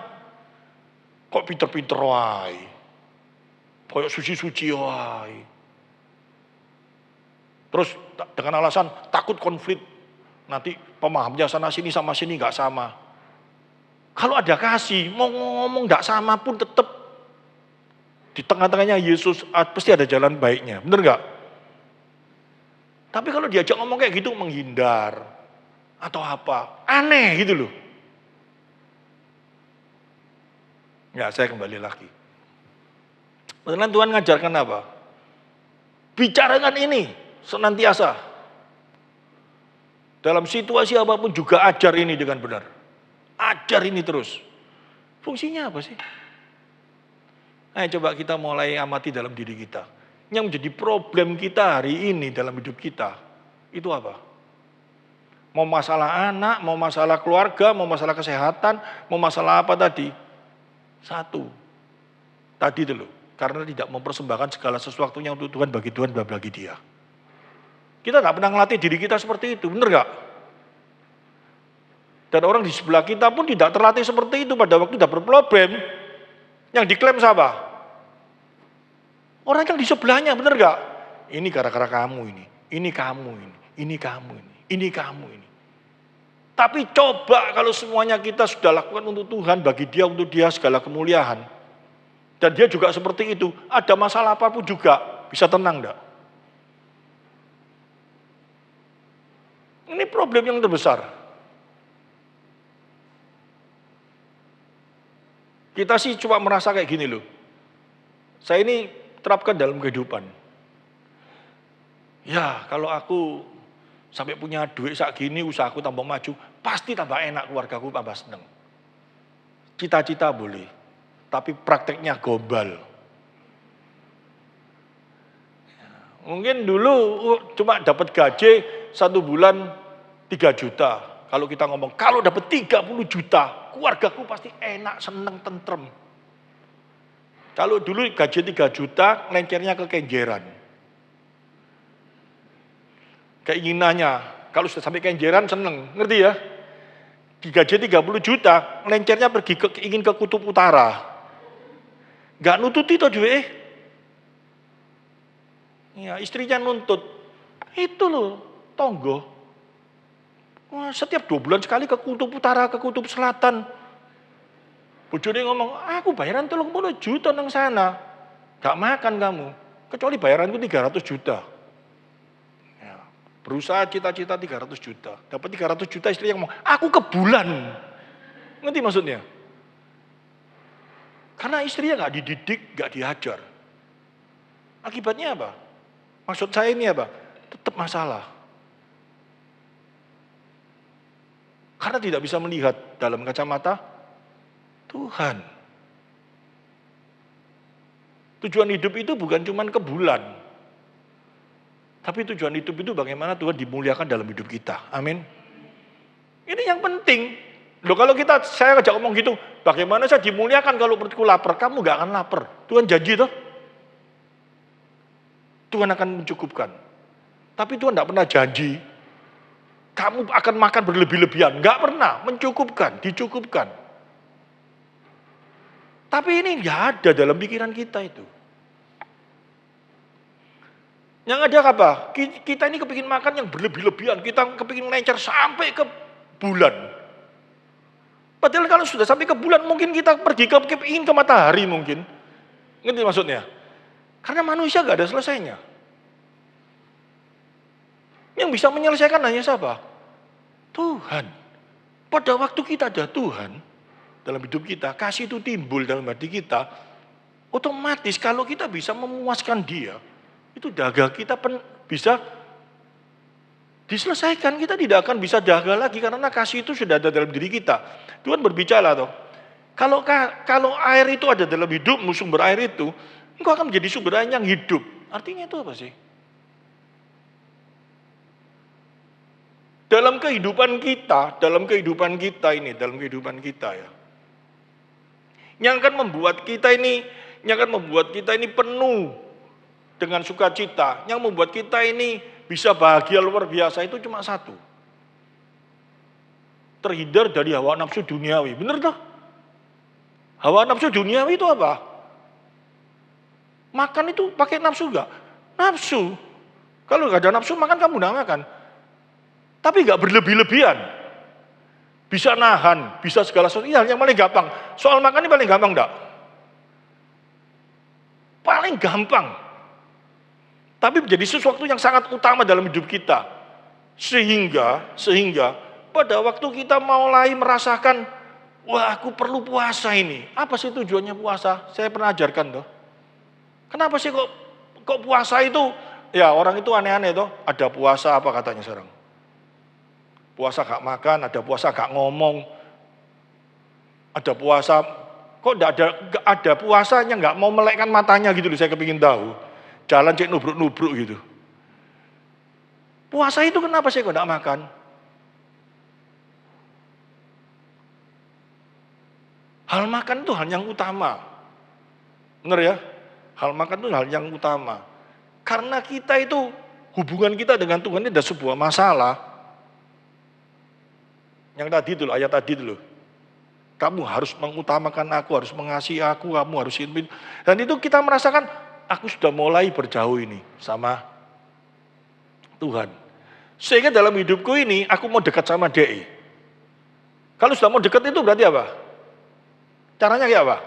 Speaker 1: kok pinter-pinter wae. Kayak suci-suci wae. Terus dengan alasan takut konflik. Nanti pemahamnya sana sini sama sini enggak sama. Kalau ada kasih, mau ngomong enggak sama pun tetap di tengah-tengahnya Yesus pasti ada jalan baiknya. Bener enggak? Tapi kalau diajak ngomong kayak gitu menghindar atau apa, aneh gitu loh. Ya, saya kembali lagi. Betulan Tuhan ngajarkan apa? Bicarakan ini senantiasa. Dalam situasi apapun juga ajar ini dengan benar. Ajar ini terus. Fungsinya apa sih? Ayo coba kita mulai amati dalam diri kita. Yang menjadi problem kita hari ini dalam hidup kita, itu apa? Mau masalah anak, mau masalah keluarga, mau masalah kesehatan, mau masalah apa tadi? Satu. Tadi dulu. Karena tidak mempersembahkan segala sesuatunya untuk Tuhan, bagi Tuhan dan bagi dia. Kita nggak pernah ngelatih diri kita seperti itu, bener nggak? Dan orang di sebelah kita pun tidak terlatih seperti itu pada waktu tidak berproblem. Yang diklaim siapa? Orang yang di sebelahnya, bener nggak? Ini gara-gara kamu ini kamu ini kamu ini kamu ini. Tapi coba kalau semuanya kita sudah lakukan untuk Tuhan, bagi dia, untuk dia segala kemuliaan. Dan dia juga seperti itu, ada masalah apapun juga, bisa tenang enggak? Ini problem yang terbesar. Kita sih cuma merasa kayak gini loh. Saya ini terapkan dalam kehidupan. Ya, kalau aku sampai punya duit saat gini, usahaku tambah maju, pasti tambah enak, keluargaku tambah seneng. Cita-cita boleh, tapi prakteknya gombal. Mungkin dulu cuma dapat gaji 1 bulan 3 juta. Kalau kita ngomong, kalau dapat 30 juta, keluargaku pasti enak, seneng, tentrem. Kalau dulu gaji 3 juta, lencernya ke kenjeran. Keinginannya, kalau sudah sampai kenjeran seneng, ngerti ya? Gaji 30 juta, lencernya pergi ingin ke kutub utara. Gak nututi toh duit. Ya, istrinya nuntut. Itu loh, tonggo. Wah, setiap 2 bulan sekali ke kutub utara, ke kutub selatan. Bojone ngomong, aku bayaran 30 juta nang sana. Gak makan kamu, kecuali bayaranku 300 juta. Ya, berusaha cita-cita 300 juta. Dapat 300 juta, istri yang ngomong, aku ke bulan. Ngerti maksudnya? Karena istrinya gak dididik, gak diajar. Akibatnya apa? Maksud saya ini apa? Tetap masalah. Karena tidak bisa melihat dalam kacamata Tuhan. Tujuan hidup itu bukan cuma ke bulan. Tapi tujuan hidup itu bagaimana Tuhan dimuliakan dalam hidup kita. Amin. Ini yang penting. Loh, kalau saya ajak ngomong gitu, bagaimana saya dimuliakan kalau perutku lapar? Kamu gak akan lapar. Tuhan janji toh. Tuhan akan mencukupkan. Tapi Tuhan tidak pernah janji kamu akan makan berlebih-lebihan. Enggak pernah, mencukupkan, dicukupkan. Tapi ini enggak ada dalam pikiran kita itu. Yang ada apa? Kita ini kepingin makan yang berlebih-lebihan. Kita kepingin lencer sampai ke bulan. Padahal kalau sudah sampai ke bulan, mungkin kita pergi ingin ke matahari mungkin. Ngerti maksudnya? Karena manusia enggak ada selesainya. Yang bisa menyelesaikan hanya siapa? Tuhan. Pada waktu kita ada Tuhan dalam hidup kita, kasih itu timbul dalam hati kita, otomatis kalau kita bisa memuaskan dia, itu dahaga kita bisa diselesaikan. Kita tidak akan bisa dahaga lagi karena kasih itu sudah ada dalam diri kita. Tuhan berbicara toh, kalau air itu ada dalam hidupmu, sumber air itu, engkau akan menjadi sumber air yang hidup. Artinya itu apa sih? Dalam kehidupan kita ya. Yang akan membuat kita ini penuh dengan sukacita, yang membuat kita ini bisa bahagia luar biasa itu cuma satu. Terhindar dari hawa nafsu duniawi. Benar toh? Hawa nafsu duniawi itu apa? Makan itu pakai nafsu enggak? Nafsu. Kalau enggak ada nafsu makan kamu enggak makan. Tapi enggak berlebih-lebihan. Bisa nahan, bisa segala sesuatu. Iya, yang paling gampang. Soal makan ini paling gampang enggak? Paling gampang. Tapi menjadi sesuatu yang sangat utama dalam hidup kita. Sehingga pada waktu kita mulai merasakan, wah aku perlu puasa ini. Apa sih tujuannya puasa? Saya pernah ajarkan tuh. Kenapa sih kok puasa itu? Ya orang itu aneh-aneh tuh. Ada puasa apa katanya sekarang? Puasa gak makan, ada puasa gak ngomong. Ada puasa, kok nggak ada puasanya, nggak mau melekkan matanya gitu loh, saya kepingin tahu. Jalan cek nubruk-nubruk gitu. Puasa itu kenapa saya kok nggak makan? Hal makan itu hal yang utama. Benar ya? Hal makan itu hal yang utama. Karena kita itu, hubungan kita dengan Tuhan ini ada sebuah masalah. Yang tadi itu loh, ayat tadi itu loh. Kamu harus mengutamakan aku, harus mengasihi aku, kamu harus ini. Dan itu kita merasakan, aku sudah mulai berjauh ini sama Tuhan. Sehingga dalam hidupku ini, aku mau dekat sama DE. Kalau sudah mau dekat itu berarti apa? Caranya kayak apa?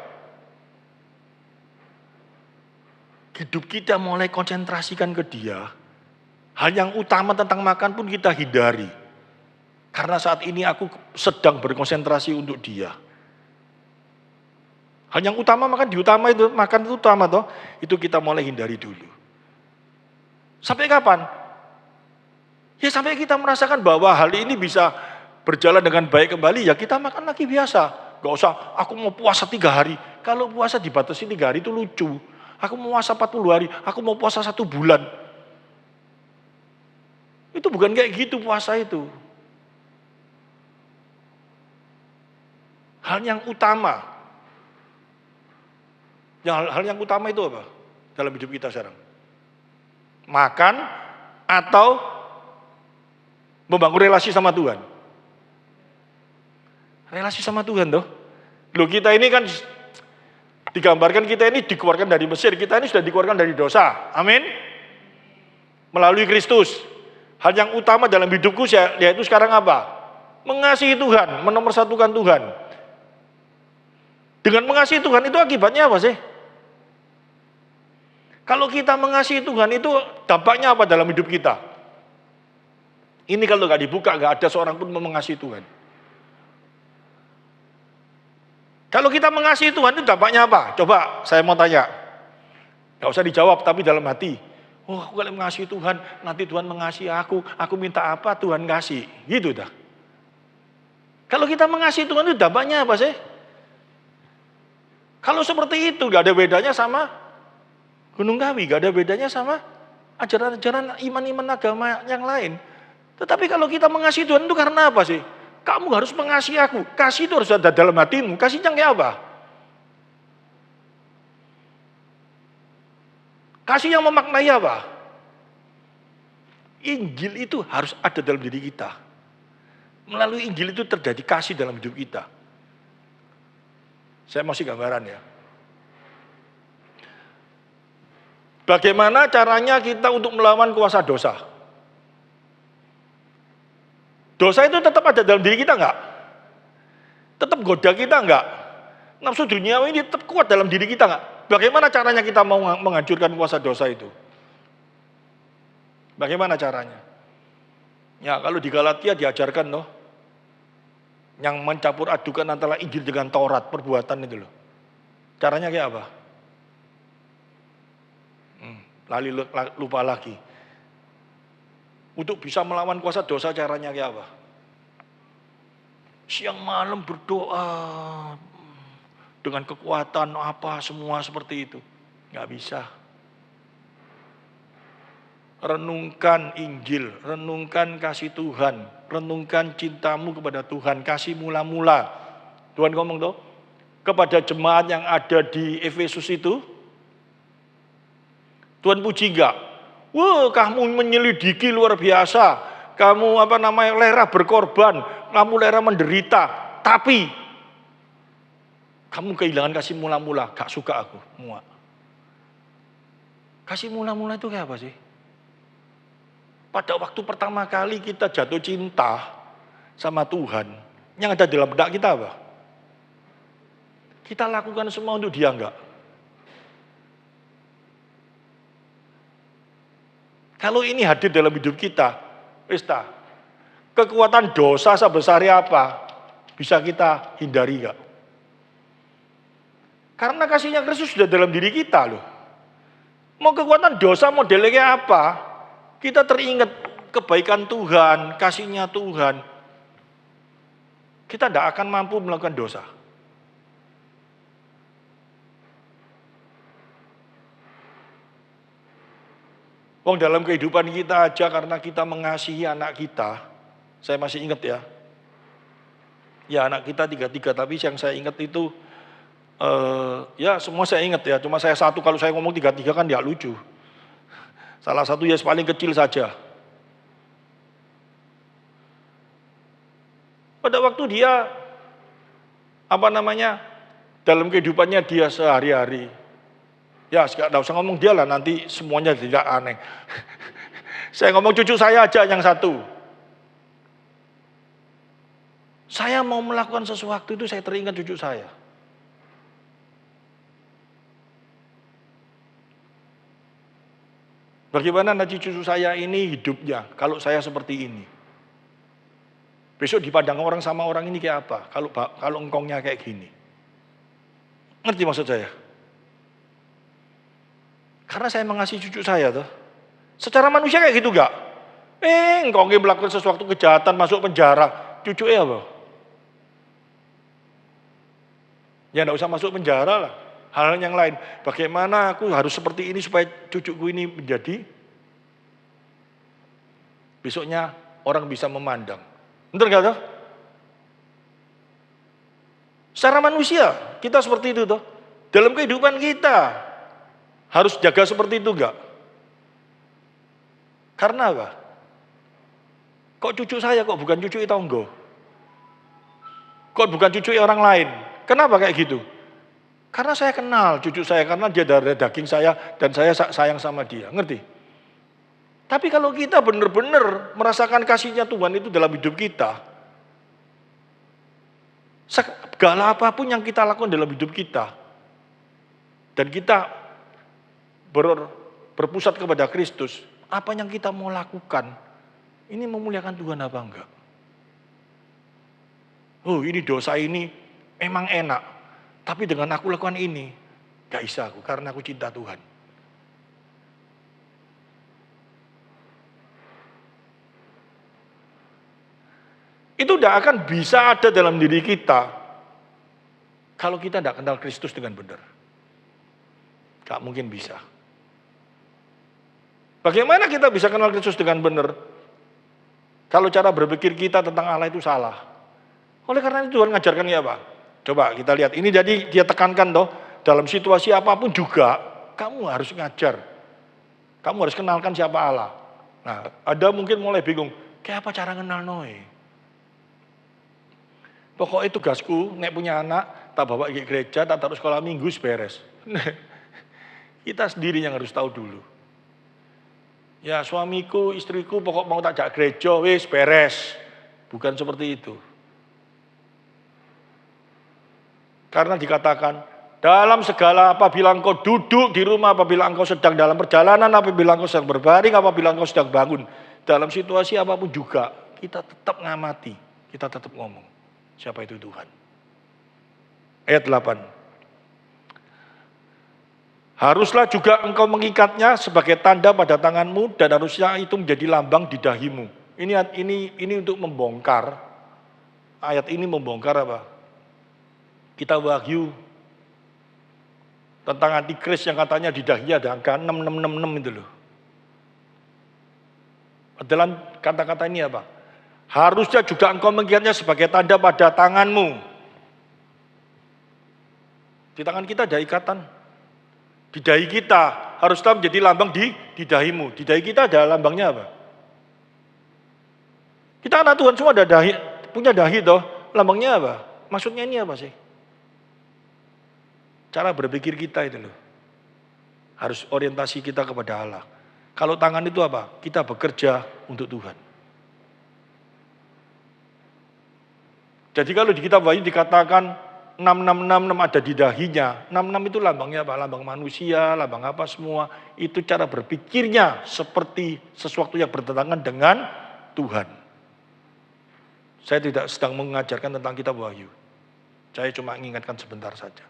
Speaker 1: Hidup kita mulai konsentrasikan ke dia. Hal yang utama tentang makan pun kita hindari. Karena saat ini aku sedang berkonsentrasi untuk dia. Hal yang utama makan itu utama toh, itu kita mulai hindari dulu. Sampai kapan? Ya sampai kita merasakan bahwa hal ini bisa berjalan dengan baik kembali, ya kita makan lagi biasa. Gak usah, aku mau puasa 3 hari. Kalau puasa dibatasi 3 hari itu lucu. Aku mau puasa 40 hari, aku mau puasa 1 bulan. Itu bukan kayak gitu puasa itu. Hal yang utama. Hal yang utama itu apa? Dalam hidup kita sekarang. Makan atau membangun relasi sama Tuhan. Relasi sama Tuhan toh. Loh kita ini kan digambarkan kita ini dikeluarkan dari Mesir. Kita ini sudah dikeluarkan dari dosa. Amin. Melalui Kristus. Hal yang utama dalam hidupku yaitu sekarang apa? Mengasihi Tuhan, menomorsatukan Tuhan. Dengan mengasihi Tuhan itu akibatnya apa sih? Kalau kita mengasihi Tuhan itu dampaknya apa dalam hidup kita? Ini kalau nggak dibuka, nggak ada seorang pun mengasihi Tuhan. Kalau kita mengasihi Tuhan itu dampaknya apa? Coba saya mau tanya. Nggak usah dijawab, tapi dalam hati. Oh, aku kalau mengasihi Tuhan, nanti Tuhan mengasihi aku minta apa Tuhan kasih. Gitu dah. Kalau kita mengasihi Tuhan itu dampaknya apa sih? Kalau seperti itu gak ada bedanya sama Gunung Kawi, gak ada bedanya sama ajaran-ajaran iman-iman agama yang lain. Tetapi kalau kita mengasihi Tuhan itu karena apa sih? Kamu harus mengasihi aku. Kasih itu harus ada dalam hatimu. Kasihnya kayak apa? Kasih yang memaknai apa? Injil itu harus ada dalam diri kita. Melalui Injil itu terjadi kasih dalam hidup kita. Saya masih gambaran ya. Bagaimana caranya kita untuk melawan kuasa dosa? Dosa itu tetap ada dalam diri kita enggak? Tetap goda kita enggak? Nafsu duniawi ini tetap kuat dalam diri kita enggak? Bagaimana caranya kita mau menghancurkan kuasa dosa itu? Bagaimana caranya? Ya kalau di Galatia diajarkan loh. Yang mencampur adukan antara Injil dengan Taurat, perbuatan itu loh. Caranya kayak apa? Lupa lagi. Untuk bisa melawan kuasa dosa caranya kayak apa? Siang malam berdoa dengan kekuatan apa semua seperti itu. Nggak bisa. Renungkan Injil, renungkan kasih Tuhan, renungkan cintamu kepada Tuhan, kasih mula-mula. Tuhan ngomong tuh, kepada jemaat yang ada di Efesus itu, Tuhan puji enggak? Wah, kamu menyelidiki luar biasa, kamu rela berkorban, kamu rela menderita, tapi kamu kehilangan kasih mula-mula, gak suka aku, muak. Kasih mula-mula itu kayak apa sih? Pada waktu pertama kali kita jatuh cinta sama Tuhan, yang ada dalam benak kita apa? Kita lakukan semua untuk dia enggak? Kalau ini hadir dalam hidup kita, kekuatan dosa sebesar apa bisa kita hindari enggak? Karena kasihnya Kristus sudah dalam diri kita loh. Mau kekuatan dosa modelnya kayak apa? Kita teringat kebaikan Tuhan, kasihnya Tuhan. Kita tidak akan mampu melakukan dosa. Wong dalam kehidupan kita aja karena kita mengasihi anak kita, saya masih ingat ya. Ya anak kita 3 tapi yang saya ingat itu, ya semua saya ingat ya, cuma saya satu kalau saya ngomong 3 kan ya lucu. Salah satu ya paling kecil saja. Pada waktu dia, dalam kehidupannya dia sehari-hari, ya nggak usah ngomong dia lah, nanti semuanya tidak aneh. Saya ngomong cucu saya aja yang satu. Saya mau melakukan sesuatu itu saya teringat cucu saya. Bagaimana nanti cucu saya ini hidupnya kalau saya seperti ini? Besok dipandang orang sama orang ini kayak apa? Kalau engkongnya kayak gini. Ngerti maksud saya? Karena saya mengasihi cucu saya tuh. Secara manusia kayak gitu gak? Engkongnya melakukan sesuatu kejahatan masuk penjara. Cucunya apa? Ya enggak usah masuk penjara lah. Hal yang lain. Bagaimana aku harus seperti ini supaya cucuku ini menjadi besoknya orang bisa memandang. Benar gak tuh? Secara manusia kita seperti itu tuh. Dalam kehidupan kita harus jaga seperti itu gak? Karena apa? Kok cucu saya kok bukan cucu tonggo? Kok bukan cucu orang lain? Kenapa kayak gitu? Karena saya kenal cucu saya, karena dia dari daging saya dan saya sayang sama dia, ngerti? Tapi kalau kita benar-benar merasakan kasihnya Tuhan itu dalam hidup kita, segala apapun yang kita lakukan dalam hidup kita, dan kita berpusat kepada Kristus, apa yang kita mau lakukan, ini memuliakan Tuhan apa enggak? Oh ini dosa ini memang enak, tapi dengan aku lakukan ini, gak bisa aku, karena aku cinta Tuhan. Itu tidak akan bisa ada dalam diri kita, kalau kita tidak kenal Kristus dengan benar. Gak mungkin bisa. Bagaimana kita bisa kenal Kristus dengan benar? Kalau cara berpikir kita tentang Allah itu salah. Oleh karena itu Tuhan ngajarkan ya apa? Coba kita lihat, ini jadi dia tekankan toh, dalam situasi apapun juga, kamu harus ngajar. Kamu harus kenalkan siapa Allah. Nah, ada mungkin mulai bingung, kayak apa cara kenal Noe? Pokoknya tugasku, nek punya anak, tak bawa ke gereja, tak taruh sekolah minggu, beres. Kita sendiri yang harus tahu dulu. Ya suamiku, istriku, pokok mau tak jak gereja, wis beres. Bukan seperti itu. Karena dikatakan, dalam segala apabila engkau duduk di rumah, apabila engkau sedang dalam perjalanan, apabila engkau sedang berbaring, apabila engkau sedang bangun. Dalam situasi apapun juga, kita tetap ngamati, kita tetap ngomong. Siapa itu Tuhan? Ayat 8. Haruslah juga engkau mengikatnya sebagai tanda pada tanganmu, dan harusnya itu menjadi lambang di dahimu. Ini untuk membongkar, ayat ini membongkar apa? Kita wahyu tentang antikris yang katanya di dahinya ada angka 6666 itu loh. Dalam kata-kata ini apa? Harusnya juga engkau mengikatnya sebagai tanda pada tanganmu. Di tangan kita ada ikatan. Di dahi kita haruslah menjadi lambang di dahimu. Di dahi kita ada lambangnya apa? Kita anak Tuhan semua ada dahi, punya dahi toh. Lambangnya apa? Maksudnya ini apa sih? Cara berpikir kita itu loh. Harus orientasi kita kepada Allah. Kalau tangan itu apa? Kita bekerja untuk Tuhan. Jadi kalau di kitab Wahyu dikatakan 6666 ada di dahinya. 66 itu lambangnya apa? Lambang manusia, lambang apa semua. Itu cara berpikirnya seperti sesuatu yang bertentangan dengan Tuhan. Saya tidak sedang mengajarkan tentang kitab Wahyu. Saya cuma mengingatkan sebentar saja.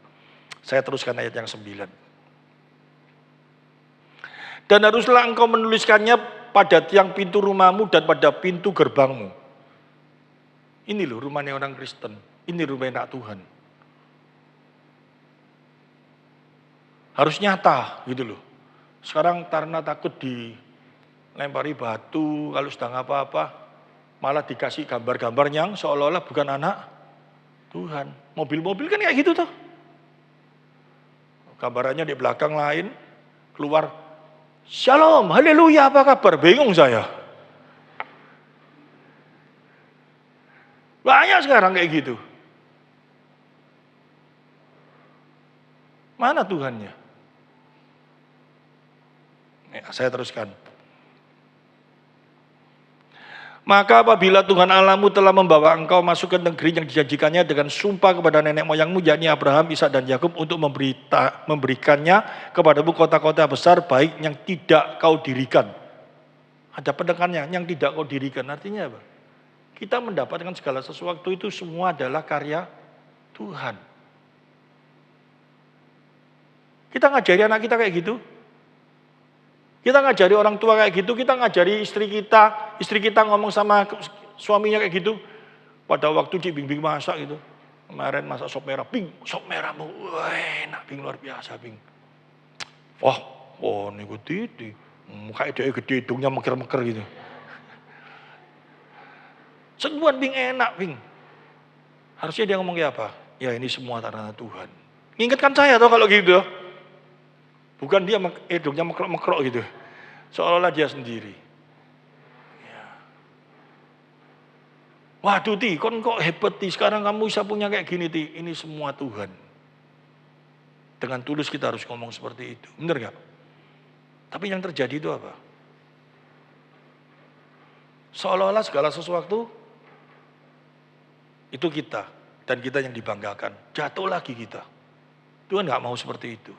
Speaker 1: Saya teruskan ayat yang 9. Dan haruslah engkau menuliskannya pada tiang pintu rumahmu dan pada pintu gerbangmu. Ini loh rumahnya orang Kristen. Ini rumahnya anak Tuhan. Harus nyata gitu loh. Sekarang karena takut lempari batu, kalau sedang apa-apa, malah dikasih gambar-gambar yang seolah-olah bukan anak Tuhan. Mobil-mobil kan kayak gitu tuh. Gambarannya di belakang lain, keluar, Shalom, haleluya, apa kabar? Bingung saya. Banyak sekarang kayak gitu. Mana Tuhannya? Ya, saya teruskan. Maka apabila Tuhan Allahmu telah membawa engkau masuk ke negeri yang dijanjikannya dengan sumpah kepada nenek moyangmu, yakni Abraham, Ishak dan Yakub, untuk memberikannya kepadamu kota-kota besar baik yang tidak kau dirikan. Ada penekannya, yang tidak kau dirikan. Artinya apa? Kita mendapatkan segala sesuatu itu semua adalah karya Tuhan. Kita ngajari anak kita kayak gitu. Kita ngajari orang tua kayak gitu, kita ngajari istri kita ngomong sama suaminya kayak gitu. Pada waktu dibimbing masak gitu. Kemarin masak sop merah, Bing, sop merahmu, wah enak Bing, luar biasa Bing. Wah, ini gue titi, mukanya dia gede, hidungnya meker-meker gitu. Seduan Bing, enak Bing. Harusnya dia ngomong kayak apa? Ya ini semua karena Tuhan. Ngingetkan saya tuh kalau gitu. Bukan dia hidungnya mekrok-mekrok gitu. Seolah-olah dia sendiri. Ya. Waduh Ti, kok hebat Ti, sekarang kamu bisa punya kayak gini Ti. Ini semua Tuhan. Dengan tulus kita harus ngomong seperti itu. Benar gak? Tapi yang terjadi itu apa? Seolah-olah segala sesuatu itu kita. Dan kita yang dibanggakan. Jatuh lagi kita. Tuhan gak mau seperti itu.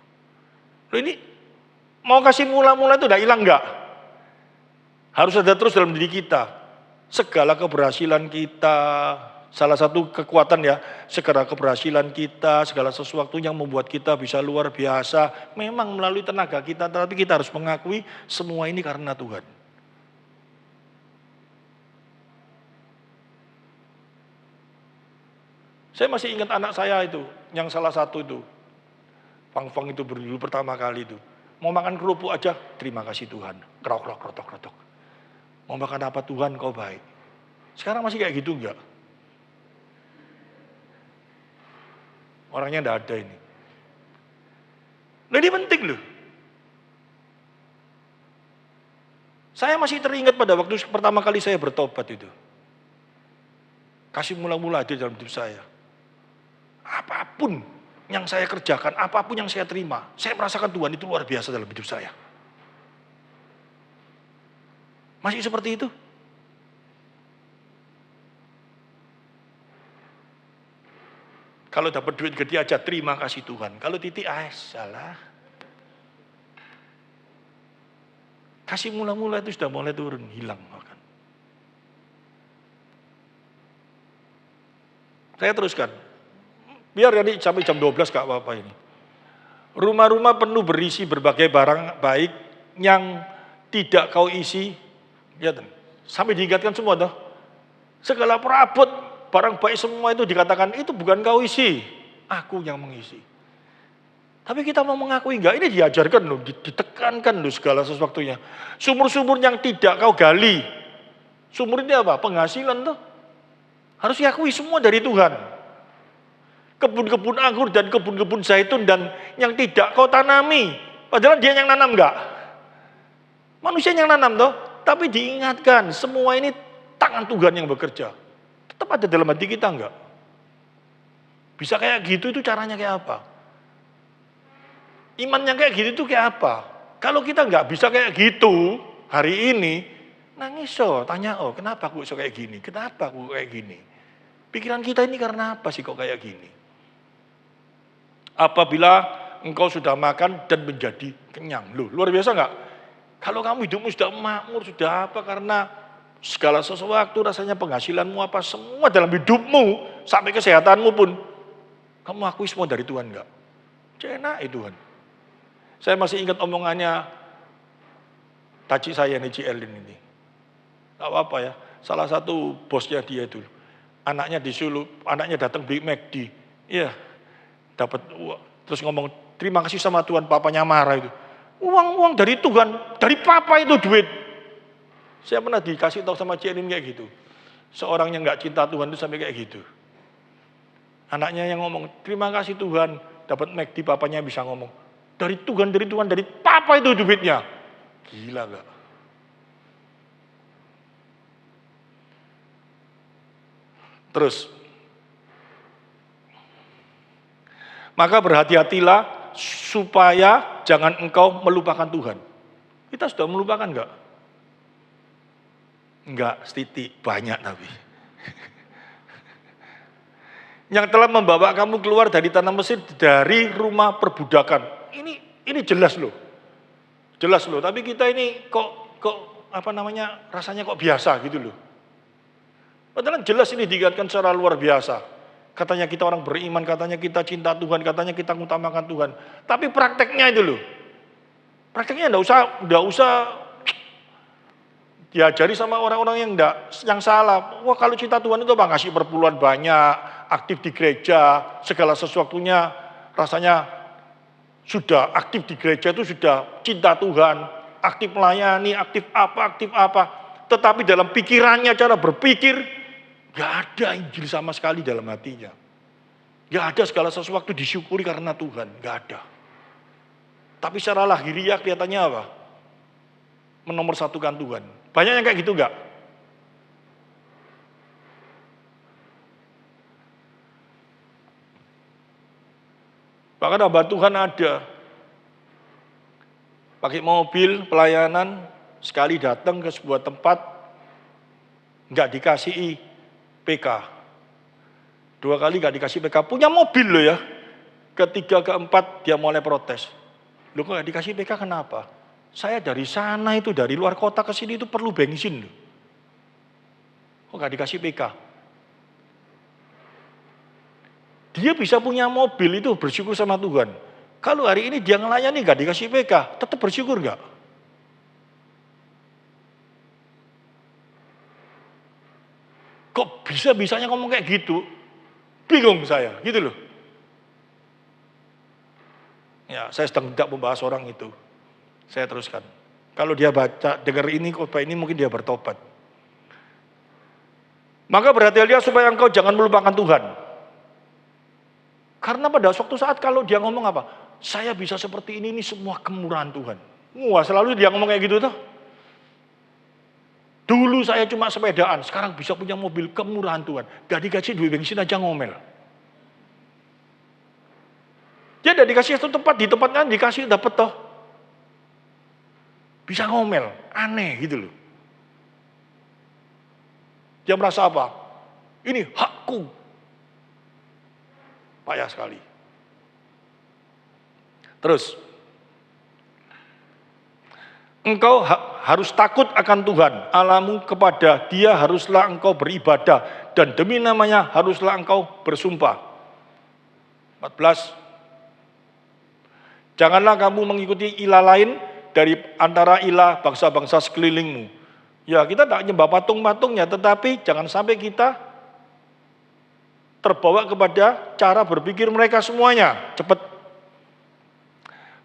Speaker 1: Loh ini mau kasih mula-mula itu udah hilang enggak? Harus ada terus dalam diri kita. Segala keberhasilan kita, salah satu kekuatan ya, segala keberhasilan kita, segala sesuatu yang membuat kita bisa luar biasa, memang melalui tenaga kita, tapi kita harus mengakui semua ini karena Tuhan. Saya masih ingat anak saya itu, yang salah satu itu. Fang itu berdulu pertama kali itu. Mau makan kerupuk aja, terima kasih Tuhan. Krok, krotok. Mau makan apa Tuhan, kau baik. Sekarang masih kayak gitu enggak? Orangnya enggak ada ini. Loh ini penting loh. Saya masih teringat pada waktu pertama kali saya bertobat itu. Kasih mula-mula ada dalam hidup saya. Apapun yang saya kerjakan, apapun yang saya terima, saya merasakan Tuhan itu luar biasa dalam hidup saya. Masih seperti itu? Kalau dapat duit gede aja, terima kasih Tuhan. Kalau titik, salah. Kasih mula-mula itu sudah mulai turun, hilang. Makan. Saya teruskan. Biar nanti sampai jam 12 gak apa-apa ini. Rumah-rumah penuh berisi berbagai barang baik yang tidak kau isi. Lihat, sampai diingatkan semua toh. Segala perabot barang baik semua itu dikatakan itu bukan kau isi, aku yang mengisi. Tapi kita mau mengakui enggak? Ini diajarkan loh, ditekankan loh segala sesuatunya. Sumur-sumur yang tidak kau gali. Sumur ini apa? Penghasilan tuh. Harus diakui semua dari Tuhan. Kebun-kebun anggur dan kebun-kebun zaitun dan yang tidak kau tanami. Padahal dia yang nanam enggak? Manusia yang nanam toh. Tapi diingatkan semua ini tangan Tuhan yang bekerja. Tetap ada dalam hati kita enggak? Bisa kayak gitu itu caranya kayak apa? Iman yang kayak gitu itu kayak apa? Kalau kita enggak bisa kayak gitu hari ini, nangis tanya kenapa aku bisa kayak gini? Kenapa aku kayak gini? Pikiran kita ini karena apa sih kok kayak gini? Apabila engkau sudah makan dan menjadi kenyang. Loh, luar biasa enggak? Kalau kamu hidupmu sudah makmur, sudah apa, karena segala sesuatu rasanya penghasilanmu apa, semua dalam hidupmu, sampai kesehatanmu pun, kamu akui semua dari Tuhan enggak? Enak Tuhan. Saya masih ingat omongannya taci saya nih, Ci Elin ini. Gak apa-apa ya, salah satu bosnya dia dulu. Anaknya disuruh, anaknya datang beli McD. Iya. Dapat uang, terus ngomong terima kasih sama Tuhan, papanya marah itu. Uang dari Tuhan, dari papa itu duit. Saya pernah dikasih tahu sama Cik Erin kayak gitu. Seorang yang nggak cinta Tuhan itu sampai kayak gitu. Anaknya yang ngomong, terima kasih Tuhan, dapat McD, papanya bisa ngomong. Dari Tuhan, dari papa itu duitnya. Gila nggak? Terus, maka berhati-hatilah supaya jangan engkau melupakan Tuhan. Kita sudah melupakan enggak? Enggak, setitik, banyak tapi. Yang telah membawa kamu keluar dari tanah Mesir, dari rumah perbudakan. Ini jelas loh. Jelas loh, tapi kita ini kok rasanya kok biasa gitu loh. Padahal jelas ini diingatkan secara luar biasa. Katanya kita orang beriman, katanya kita cinta Tuhan, katanya kita mengutamakan Tuhan. Tapi prakteknya itu loh. Prakteknya enggak usah diajari sama orang-orang yang salah. Wah, kalau cinta Tuhan itu apa? Ngasih perpuluhan banyak, aktif di gereja, segala sesuatunya rasanya sudah aktif di gereja itu sudah cinta Tuhan, aktif melayani, aktif apa. Tetapi dalam pikirannya, cara berpikir, gak ada Injil sama sekali dalam hatinya. Gak ada segala sesuatu disyukuri karena Tuhan, gak ada. Tapi secara lahiriah kelihatannya apa? Menomorsatukan Tuhan. Banyak yang kayak gitu gak? Bahkan hamba Tuhan ada. Pakai mobil, pelayanan, sekali datang ke sebuah tempat, gak dikasih PK. 2 kali gak dikasih PK. Punya mobil loh ya. Ketiga, keempat dia mulai protes. Loh kok gak dikasih PK kenapa? Saya dari sana itu, dari luar kota ke sini itu perlu bensin loh. Kok gak dikasih PK? Dia bisa punya mobil itu bersyukur sama Tuhan. Kalau hari ini dia ngelayani gak dikasih PK, tetap bersyukur gak? Kok bisa-bisanya ngomong kayak gitu? Bingung saya, gitu loh. Ya, saya sedang tidak membahas orang itu. Saya teruskan. Kalau dia baca, dengar ini, khotbah ini mungkin dia bertobat. Maka berhati-hatilah supaya engkau jangan melupakan Tuhan. Karena pada suatu saat kalau dia ngomong apa? Saya bisa seperti ini semua kemurahan Tuhan. Wah, selalu dia ngomong kayak gitu tuh. Dulu saya cuma sepedaan, sekarang bisa punya mobil, kemurahan Tuhan. Gak dikasih duit bensin aja ngomel. Dia udah dikasih satu tempat, di tempatnya dikasih dapet toh. Bisa ngomel, aneh gitu loh. Dia merasa apa? Ini hakku. Payah sekali. Terus, engkau harus takut akan Tuhan Allahmu, kepada Dia haruslah engkau beribadah, dan demi namanya haruslah engkau bersumpah. 14. Janganlah kamu mengikuti ilah lain dari antara ilah bangsa-bangsa sekelilingmu. Ya, kita tidak nyembah patung-patungnya, tetapi jangan sampai kita terbawa kepada cara berpikir mereka semuanya. Cepat.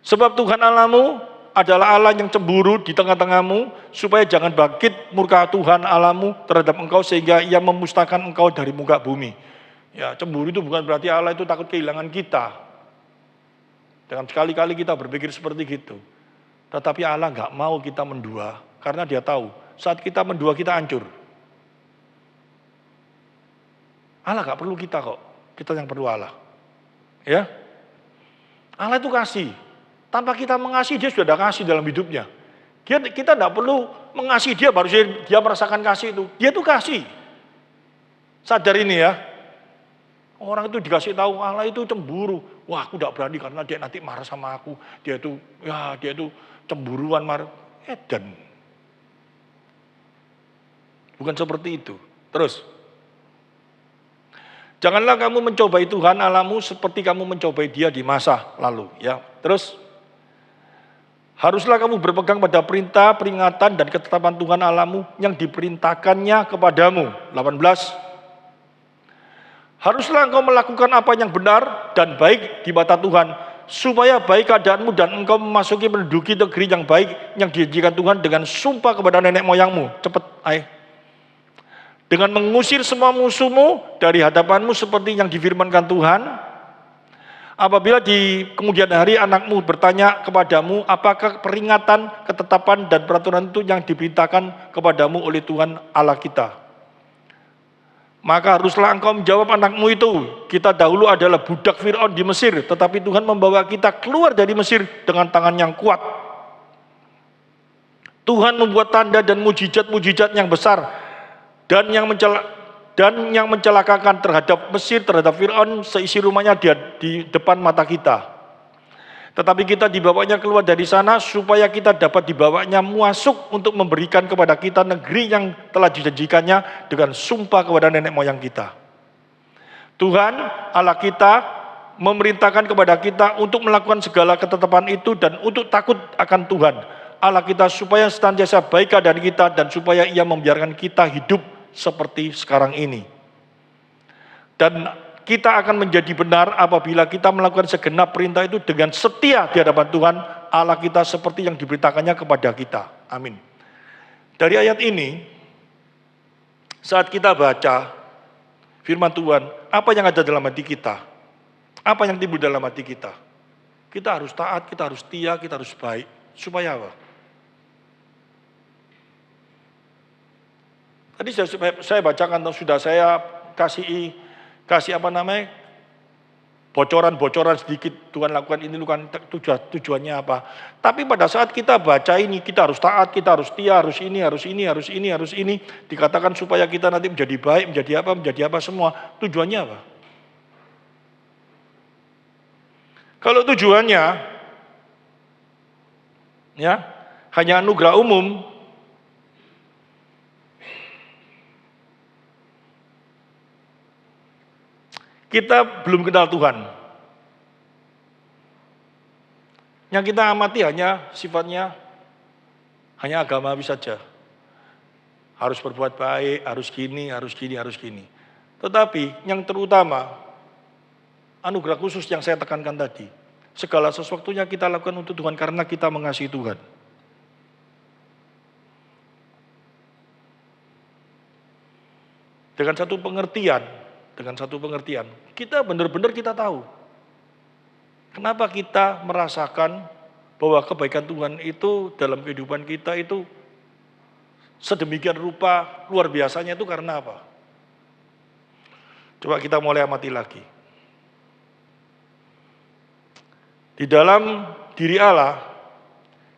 Speaker 1: Sebab Tuhan Allahmu adalah Allah yang cemburu di tengah-tengahmu, supaya jangan bangkit murka Tuhan Allahmu terhadap engkau sehingga Ia memusnahkan engkau dari muka bumi. Ya, cemburu itu bukan berarti Allah itu takut kehilangan kita. Jangan sekali-kali kita berpikir seperti gitu. Tetapi Allah nggak mau kita mendua, karena Dia tahu saat kita mendua kita hancur. Allah nggak perlu kita kok, kita yang perlu Allah. Ya, Allah itu kasih. Tanpa kita mengasihi, Dia sudah ada kasih dalam hidupnya. Kita tidak perlu mengasihi Dia, baru Dia merasakan kasih itu. Dia itu kasih. Sadar ini ya. Orang itu dikasih tahu Allah itu cemburu. Wah, aku tidak berani karena dia nanti marah sama aku. Dia itu cemburuan, marah. Edan. Bukan seperti itu. Terus. Janganlah kamu mencobai Tuhan Allahmu seperti kamu mencobai Dia di masa lalu. Ya, terus. Haruslah kamu berpegang pada perintah, peringatan, dan ketetapan Tuhan Allahmu yang diperintahkannya kepadamu. 18. Haruslah engkau melakukan apa yang benar dan baik di mata Tuhan, supaya baik keadaanmu dan engkau menduduki negeri yang baik yang dijanjikan Tuhan dengan sumpah kepada nenek moyangmu. Cepat, ayo. Dengan mengusir semua musuhmu dari hadapanmu seperti yang difirmankan Tuhan. Apabila di kemudian hari anakmu bertanya kepadamu, apakah peringatan, ketetapan, dan peraturan itu yang diberitakan kepadamu oleh Tuhan Allah kita? Maka haruslah engkau menjawab anakmu itu, kita dahulu adalah budak Fir'aun di Mesir, tetapi Tuhan membawa kita keluar dari Mesir dengan tangan yang kuat. Tuhan membuat tanda dan mujizat-mujizat yang besar dan yang mencelakakan terhadap Mesir, terhadap Fir'aun, seisi rumahnya di depan mata kita. Tetapi kita dibawanya keluar dari sana supaya kita dapat dibawanya masuk untuk memberikan kepada kita negeri yang telah dijanjikannya dengan sumpah kepada nenek moyang kita. Tuhan Allah kita memerintahkan kepada kita untuk melakukan segala ketetapan itu dan untuk takut akan Tuhan Allah kita supaya senantiasa baik keadaan kita dan supaya Ia membiarkan kita hidup seperti sekarang ini. Dan kita akan menjadi benar apabila kita melakukan segenap perintah itu dengan setia di hadapan Tuhan Allah kita seperti yang diberitakannya kepada kita. Amin. Dari ayat ini, saat kita baca firman Tuhan, apa yang ada dalam hati kita? Apa yang timbul dalam hati kita? Kita harus taat, kita harus setia, kita harus baik. Supaya apa? Tadi saya bacakan, sudah saya kasih bocoran sedikit Tuhan lakukan ini, tujuannya apa. Tapi pada saat kita baca ini, kita harus taat, kita harus setia, harus ini, dikatakan supaya kita nanti menjadi baik, menjadi apa semua. Tujuannya apa? Kalau tujuannya ya hanya anugerah umum, kita belum kenal Tuhan. Yang kita amati hanya sifatnya hanya agamawi saja. Harus berbuat baik, harus gini. Tetapi yang terutama, anugerah khusus yang saya tekankan tadi, segala sesuatunya kita lakukan untuk Tuhan karena kita mengasihi Tuhan. Dengan satu pengertian, kita benar-benar kita tahu kenapa kita merasakan bahwa kebaikan Tuhan itu dalam kehidupan kita itu sedemikian rupa luar biasanya, itu karena apa? Coba kita mulai amati lagi. Di dalam diri Allah,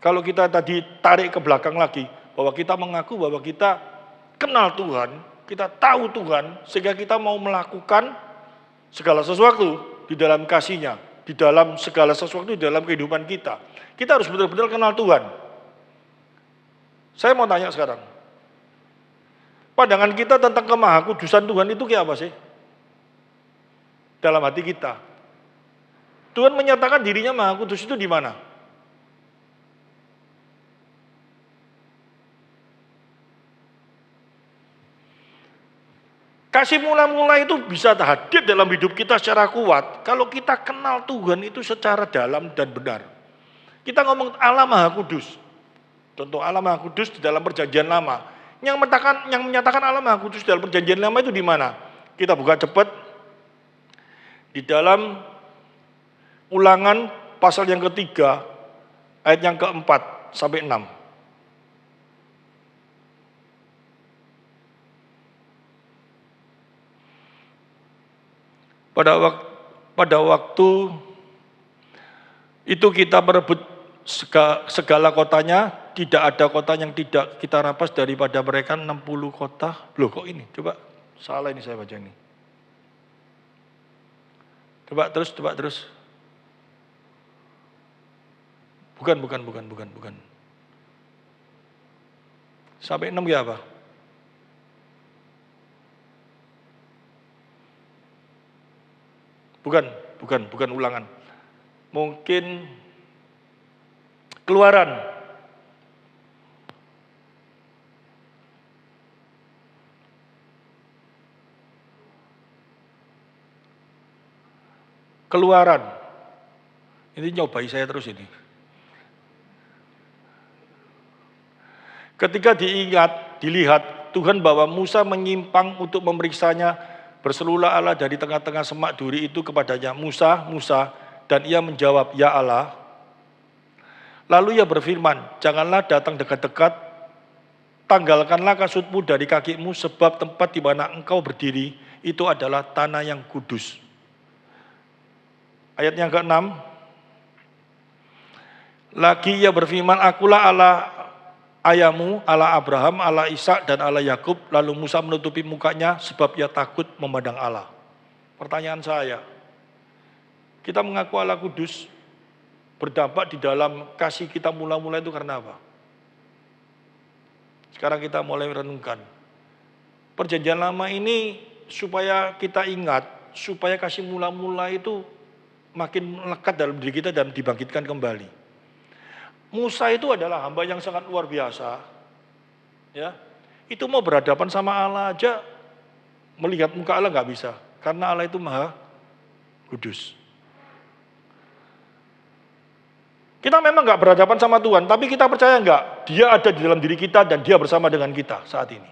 Speaker 1: kalau kita tadi tarik ke belakang lagi, bahwa kita mengaku bahwa kita kenal Tuhan, kita tahu Tuhan, sehingga kita mau melakukan segala sesuatu di dalam kasih-Nya, di dalam segala sesuatu di dalam kehidupan kita. Kita harus benar-benar kenal Tuhan. Saya mau tanya sekarang, pandangan kita tentang kemahakudusan Tuhan itu kayak apa sih? Dalam hati kita. Tuhan menyatakan dirinya Maha Kudus itu di mana? Kasih mula-mula itu bisa hadir dalam hidup kita secara kuat kalau kita kenal Tuhan itu secara dalam dan benar. Kita ngomong Allah Maha Kudus. Contoh Allah Maha Kudus di dalam Perjanjian Lama. Yang menyatakan Allah Maha Kudus dalam Perjanjian Lama itu di mana? Kita buka cepat di dalam Ulangan pasal yang ketiga, ayat yang keempat sampai 6. Pada waktu itu kita merebut segala kotanya, tidak ada kota yang tidak kita rampas daripada mereka 60 kota. Loh kok ini? Coba salah ini saya baca ini. Coba terus. Bukan. Sampai 6 ya apa? Bukan Ulangan. Mungkin Keluaran. Ini nyobai saya terus ini. Ketika dilihat Tuhan bahwa Musa menyimpang untuk memeriksanya, berserulah Allah dari tengah-tengah semak duri itu kepadanya, Musa, Musa, dan ia menjawab, ya Allah. Lalu ia berfirman, janganlah datang dekat-dekat, tanggalkanlah kasutmu dari kakimu, sebab tempat di mana engkau berdiri itu adalah tanah yang kudus. Ayat yang ke-6, lagi ia berfirman, akulah Allah ayahmu, Allah Abraham, Allah Ishak, dan Allah Yakub. Lalu Musa menutupi mukanya sebab ia takut memandang Allah. Pertanyaan saya, kita mengaku Allah kudus, berdampak di dalam kasih kita mula-mula itu karena apa? Sekarang kita mulai renungkan. Perjanjian lama ini supaya kita ingat, supaya kasih mula-mula itu makin melekat dalam diri kita dan dibangkitkan kembali. Musa itu adalah hamba yang sangat luar biasa. Ya, itu mau berhadapan sama Allah aja, melihat muka Allah nggak bisa, karena Allah itu maha kudus. Kita memang nggak berhadapan sama Tuhan, tapi kita percaya nggak? Dia ada di dalam diri kita dan dia bersama dengan kita saat ini.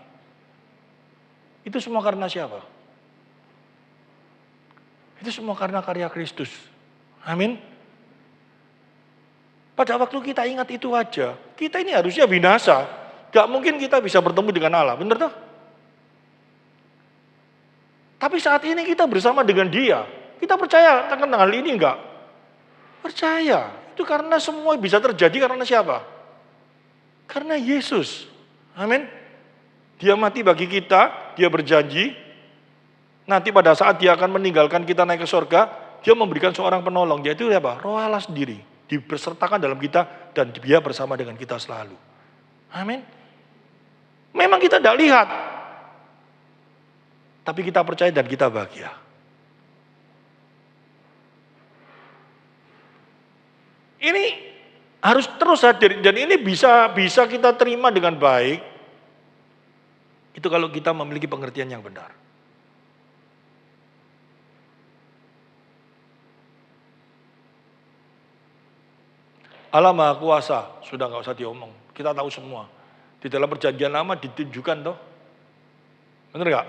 Speaker 1: Itu semua karena siapa? Itu semua karena karya Kristus. Amin. Pada waktu kita ingat itu aja, kita ini harusnya binasa. Gak mungkin kita bisa bertemu dengan Allah, benar tuh? Tapi saat ini kita bersama dengan Dia. Kita percaya akan hal ini enggak? Percaya. Itu karena semua bisa terjadi karena siapa? Karena Yesus. Amin. Dia mati bagi kita, Dia berjanji. Nanti pada saat Dia akan meninggalkan kita naik ke surga, Dia memberikan seorang penolong, yaitu apa? Roh Allah sendiri. Dibersertakan dalam kita dan Dia bersama dengan kita selalu. Amin. Memang kita tidak lihat, tapi kita percaya dan kita bahagia. Ini harus terus hadir dan ini bisa kita terima dengan baik. Itu kalau kita memiliki pengertian yang benar. Allah Maha Kuasa, sudah nggak usah diomong. Kita tahu semua. Di dalam perjanjian lama ditunjukkan toh. Benar nggak?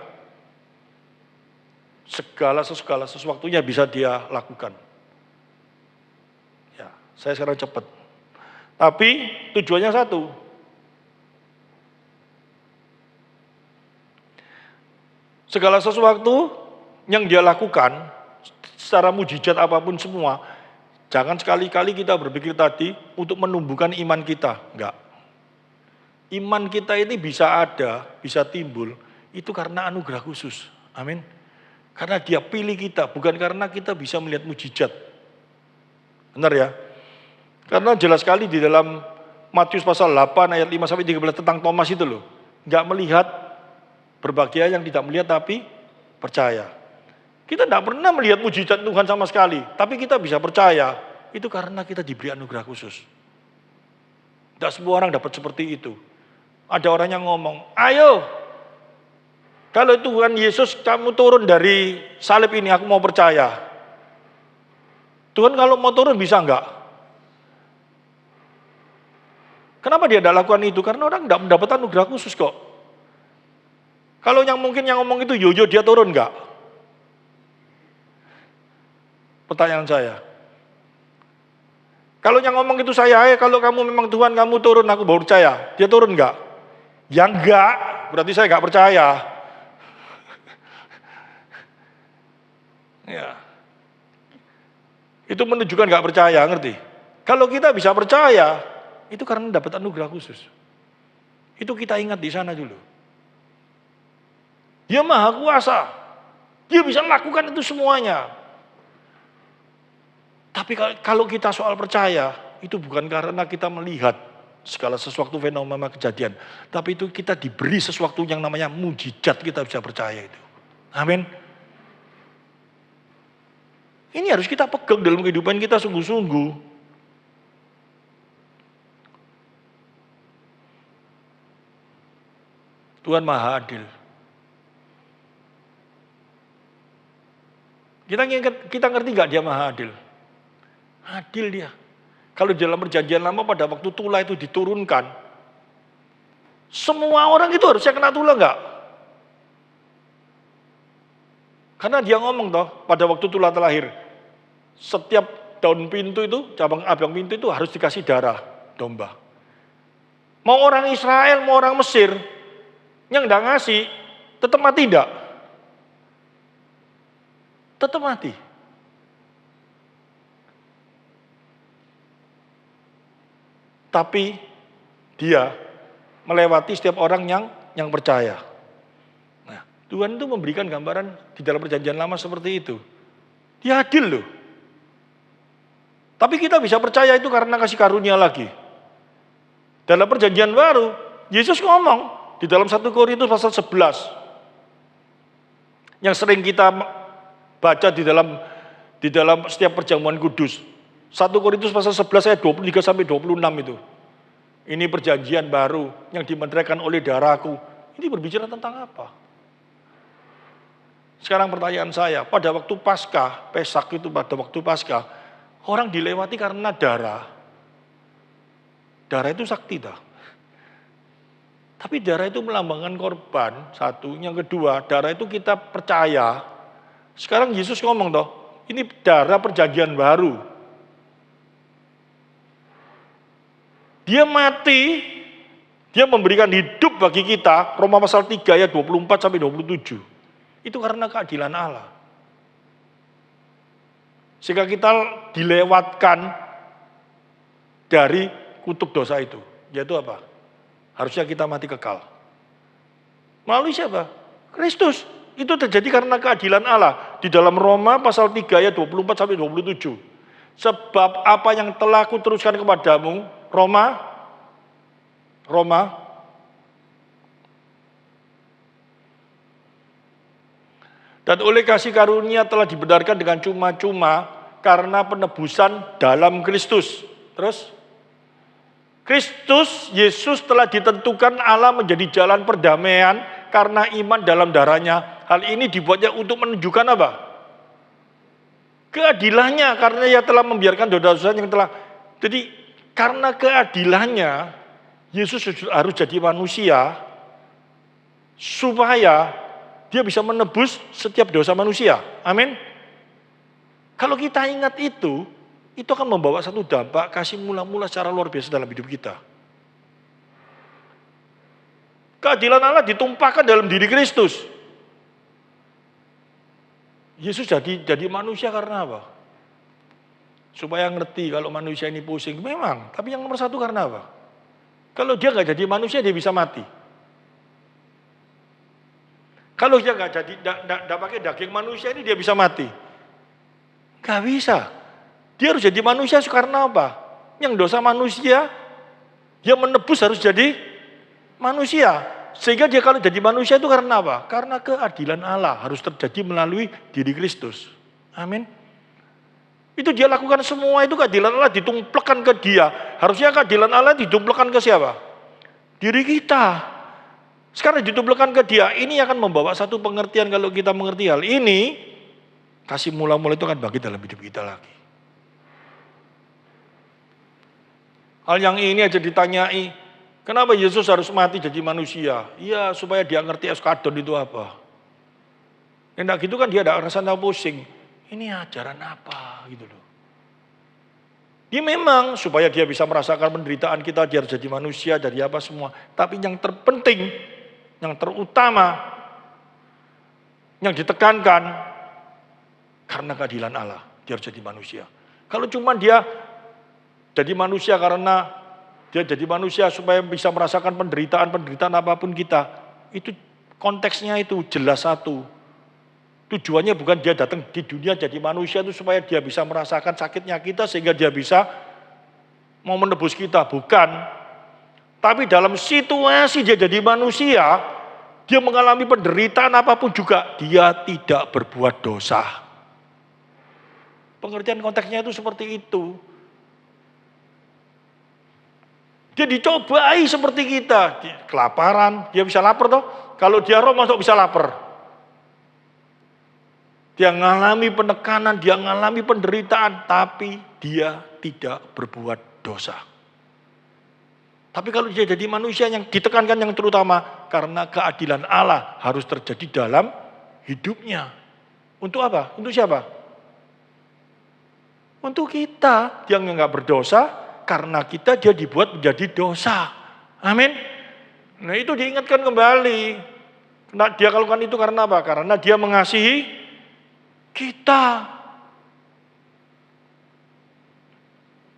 Speaker 1: Segala sesuatunya bisa Dia lakukan. Ya, saya sekarang cepat. Tapi tujuannya satu. Segala sesuatu yang Dia lakukan secara mujizat apapun semua, jangan sekali-kali kita berpikir tadi untuk menumbuhkan iman kita. Enggak. Iman kita ini bisa ada, bisa timbul, itu karena anugerah khusus. Amin. Karena Dia pilih kita, bukan karena kita bisa melihat mujizat. Benar ya? Karena jelas sekali di dalam Matius pasal 8 ayat 5-13 tentang Thomas itu loh. Enggak melihat, berbahagia yang tidak melihat tapi percaya. Kita tidak pernah melihat mujizat Tuhan sama sekali, tapi kita bisa percaya. Itu karena kita diberi anugerah khusus. Tidak semua orang dapat seperti itu. Ada orang yang ngomong, ayo, kalau Tuhan Yesus kamu turun dari salib ini, aku mau percaya. Tuhan kalau mau turun bisa enggak? Kenapa Dia tidak lakukan itu? Karena orang tidak mendapat anugerah khusus kok. Kalau yang mungkin yang ngomong itu, yo Dia turun enggak? Pertanyaan saya. Kalau yang ngomong itu saya, kalau kamu memang Tuhan, kamu turun, aku baru percaya. Dia turun enggak? Ya enggak, berarti saya enggak percaya. Ya. Itu menunjukkan enggak percaya, ngerti? Kalau kita bisa percaya, itu karena dapat anugerah khusus. Itu kita ingat di sana dulu. Dia Maha Kuasa. Dia bisa lakukan itu semuanya. Tapi kalau kita soal percaya, itu bukan karena kita melihat segala sesuatu fenomena kejadian. Tapi itu kita diberi sesuatu yang namanya mujizat, kita bisa percaya itu. Amin. Ini harus kita pegang dalam kehidupan kita sungguh-sungguh. Tuhan Maha Adil. Kita ngerti gak Dia Maha Adil? Adil dia. Kalau di dalam perjanjian lama pada waktu tulah itu diturunkan, semua orang itu harusnya kena tulah enggak? Karena dia ngomong toh, pada waktu tulah terlahir, setiap daun pintu itu, cabang abang pintu itu harus dikasih darah domba. Mau orang Israel, mau orang Mesir, yang enggak ngasih, tetap mati enggak? Tetap mati. Tapi dia melewati setiap orang yang percaya. Nah, Tuhan itu memberikan gambaran di dalam perjanjian lama seperti itu. Dia adil loh. Tapi kita bisa percaya itu karena kasih karunia lagi. Dalam perjanjian baru, Yesus ngomong di dalam 1 Korintus pasal 11. Yang sering kita baca di dalam setiap perjamuan kudus. 1 Korintus pasal 11 ayat 23 sampai 26 itu. Ini perjanjian baru yang dimeteraikan oleh darahku. Ini berbicara tentang apa? Sekarang pertanyaan saya, pada waktu Paskah, Pesak itu pada waktu Paskah, orang dilewati karena darah. Darah itu sakti dah. Tapi darah itu melambangkan korban, satu. Yang kedua, darah itu kita percaya. Sekarang Yesus ngomong toh, ini darah perjanjian baru. Dia mati, dia memberikan hidup bagi kita, Roma pasal 3 ayat 24 sampai 27. Itu karena keadilan Allah. Sehingga kita dilewatkan dari kutuk dosa itu. Yaitu apa? Harusnya kita mati kekal. Melalui siapa? Kristus. Itu terjadi karena keadilan Allah. Di dalam Roma pasal 3 ayat 24 sampai 27. Sebab apa yang telah kuteruskan kepadamu, Roma. Dan oleh kasih karunia telah dibenarkan dengan cuma-cuma karena penebusan dalam Kristus. Terus, Kristus, Yesus telah ditentukan Allah menjadi jalan perdamaian karena iman dalam darahnya. Hal ini dibuatnya untuk menunjukkan apa? Keadilannya, karena ia telah membiarkan dosa-dosa yang telah. Jadi karena keadilannya, Yesus harus jadi manusia supaya dia bisa menebus setiap dosa manusia. Amin. Kalau kita ingat itu akan membawa satu dampak kasih mula-mula secara luar biasa dalam hidup kita. Keadilan Allah ditumpahkan dalam diri Kristus. Yesus jadi manusia karena apa? Supaya ngerti kalau manusia ini pusing. Memang, tapi yang nomor satu karena apa? Kalau dia nggak jadi manusia, dia bisa mati. Kalau dia nggak pakai daging manusia ini, dia bisa mati. Nggak bisa. Dia harus jadi manusia karena apa? Yang dosa manusia, dia menebus harus jadi manusia. Sehingga dia kalau jadi manusia itu karena apa? Karena keadilan Allah harus terjadi melalui diri Kristus. Amin. Itu dia lakukan semua itu, keadilan Allah ditumpahkan ke dia. Harusnya keadilan Allah ditumpahkan ke siapa? Diri kita. Sekarang ditumpahkan ke dia. Ini akan membawa satu pengertian, kalau kita mengerti hal ini, kasih mula-mula itu akan bagi dalam hidup kita lagi. Hal yang ini aja ditanyai, kenapa Yesus harus mati jadi manusia? Iya, supaya dia ngerti eskadon itu apa. Enggak gitu kan dia ada rasanya pusing. Ini ajaran apa gitu loh. Dia memang supaya dia bisa merasakan penderitaan kita, dia harus jadi manusia, jadi apa semua. Tapi yang terpenting, yang terutama, yang ditekankan, karena keadilan Allah, dia harus jadi manusia. Kalau cuma dia jadi manusia karena dia jadi manusia supaya bisa merasakan penderitaan apapun kita, itu konteksnya itu jelas satu. Tujuannya bukan dia datang di dunia jadi manusia itu supaya dia bisa merasakan sakitnya kita sehingga dia bisa mau menebus kita, bukan. Tapi dalam situasi dia jadi manusia, dia mengalami penderitaan apapun juga, dia tidak berbuat dosa. Pengertian konteksnya itu seperti itu. Dia dicobai seperti kita, kelaparan, dia bisa lapar toh. Kalau dia roh masuk bisa lapar. Dia mengalami penekanan, dia mengalami penderitaan, tapi dia tidak berbuat dosa. Tapi kalau dia jadi manusia yang ditekankan yang terutama, karena keadilan Allah harus terjadi dalam hidupnya. Untuk apa? Untuk siapa? Untuk kita yang nggak berdosa, karena kita dia dibuat menjadi dosa. Amin. Nah itu diingatkan kembali. Nah, dia lakukan itu karena apa? Karena dia mengasihi kita.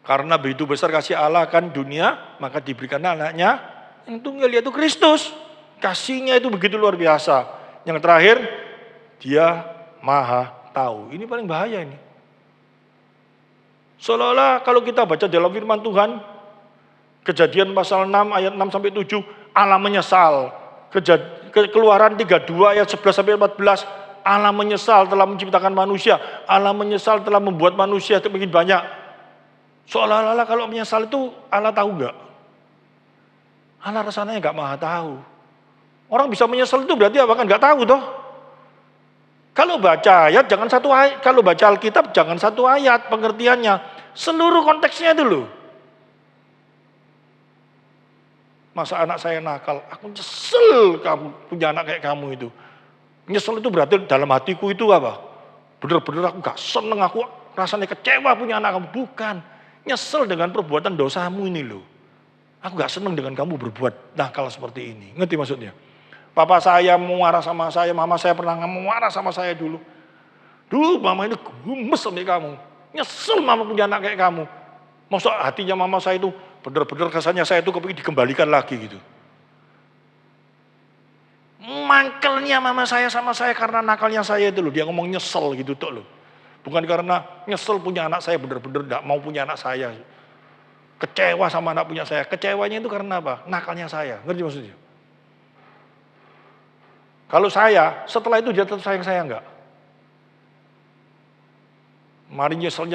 Speaker 1: Karena begitu besar kasih Allah akan dunia, maka diberikan anaknya yang tunggal yaitu Kristus. Kasihnya itu begitu luar biasa. Yang terakhir, dia maha tahu. Ini paling bahaya ini. Seolah-olah kalau kita baca dalam firman Tuhan, Kejadian pasal 6 ayat 6 sampai 7, Allah menyesal. Keluaran 32 ayat 11 sampai 14, Allah menyesal telah menciptakan manusia. Allah menyesal telah membuat manusia semakin banyak. Seolah-olah kalau menyesal itu Allah tahu enggak? Allah rasanya enggak maha tahu. Orang bisa menyesal itu berarti apa kan enggak tahu toh? Kalau baca ayat jangan satu ayat, kalau baca Alkitab jangan satu ayat pengertiannya, seluruh konteksnya itu loh. Masa anak saya nakal, aku nyesel kamu punya anak kayak kamu itu. Nyesel itu berarti dalam hatiku itu apa? Bener-bener aku gak seneng, aku rasanya kecewa punya anak kamu. Bukan, nyesel dengan perbuatan dosamu ini loh. Aku gak seneng dengan kamu berbuat nakal seperti ini. Ngerti maksudnya? Papa saya mau marah sama saya, mama saya pernah mau marah sama saya dulu. Dulu mama ini gemes sama kamu. Nyesel mama punya anak kayak kamu. Maksud hatinya mama saya itu benar-benar kesannya saya itu kepingin dikembalikan lagi gitu. Mangkelnya mama saya sama saya karena nakalnya saya itu loh. Dia ngomong nyesel gitu tuh loh. Bukan karena nyesel punya anak saya benar-benar gak mau punya anak saya. Kecewa sama anak punya saya. Kecewanya itu karena apa? Nakalnya saya. Ngerti maksudnya? Kalau saya, setelah itu dia tetap sayang saya enggak? Mari nyesel,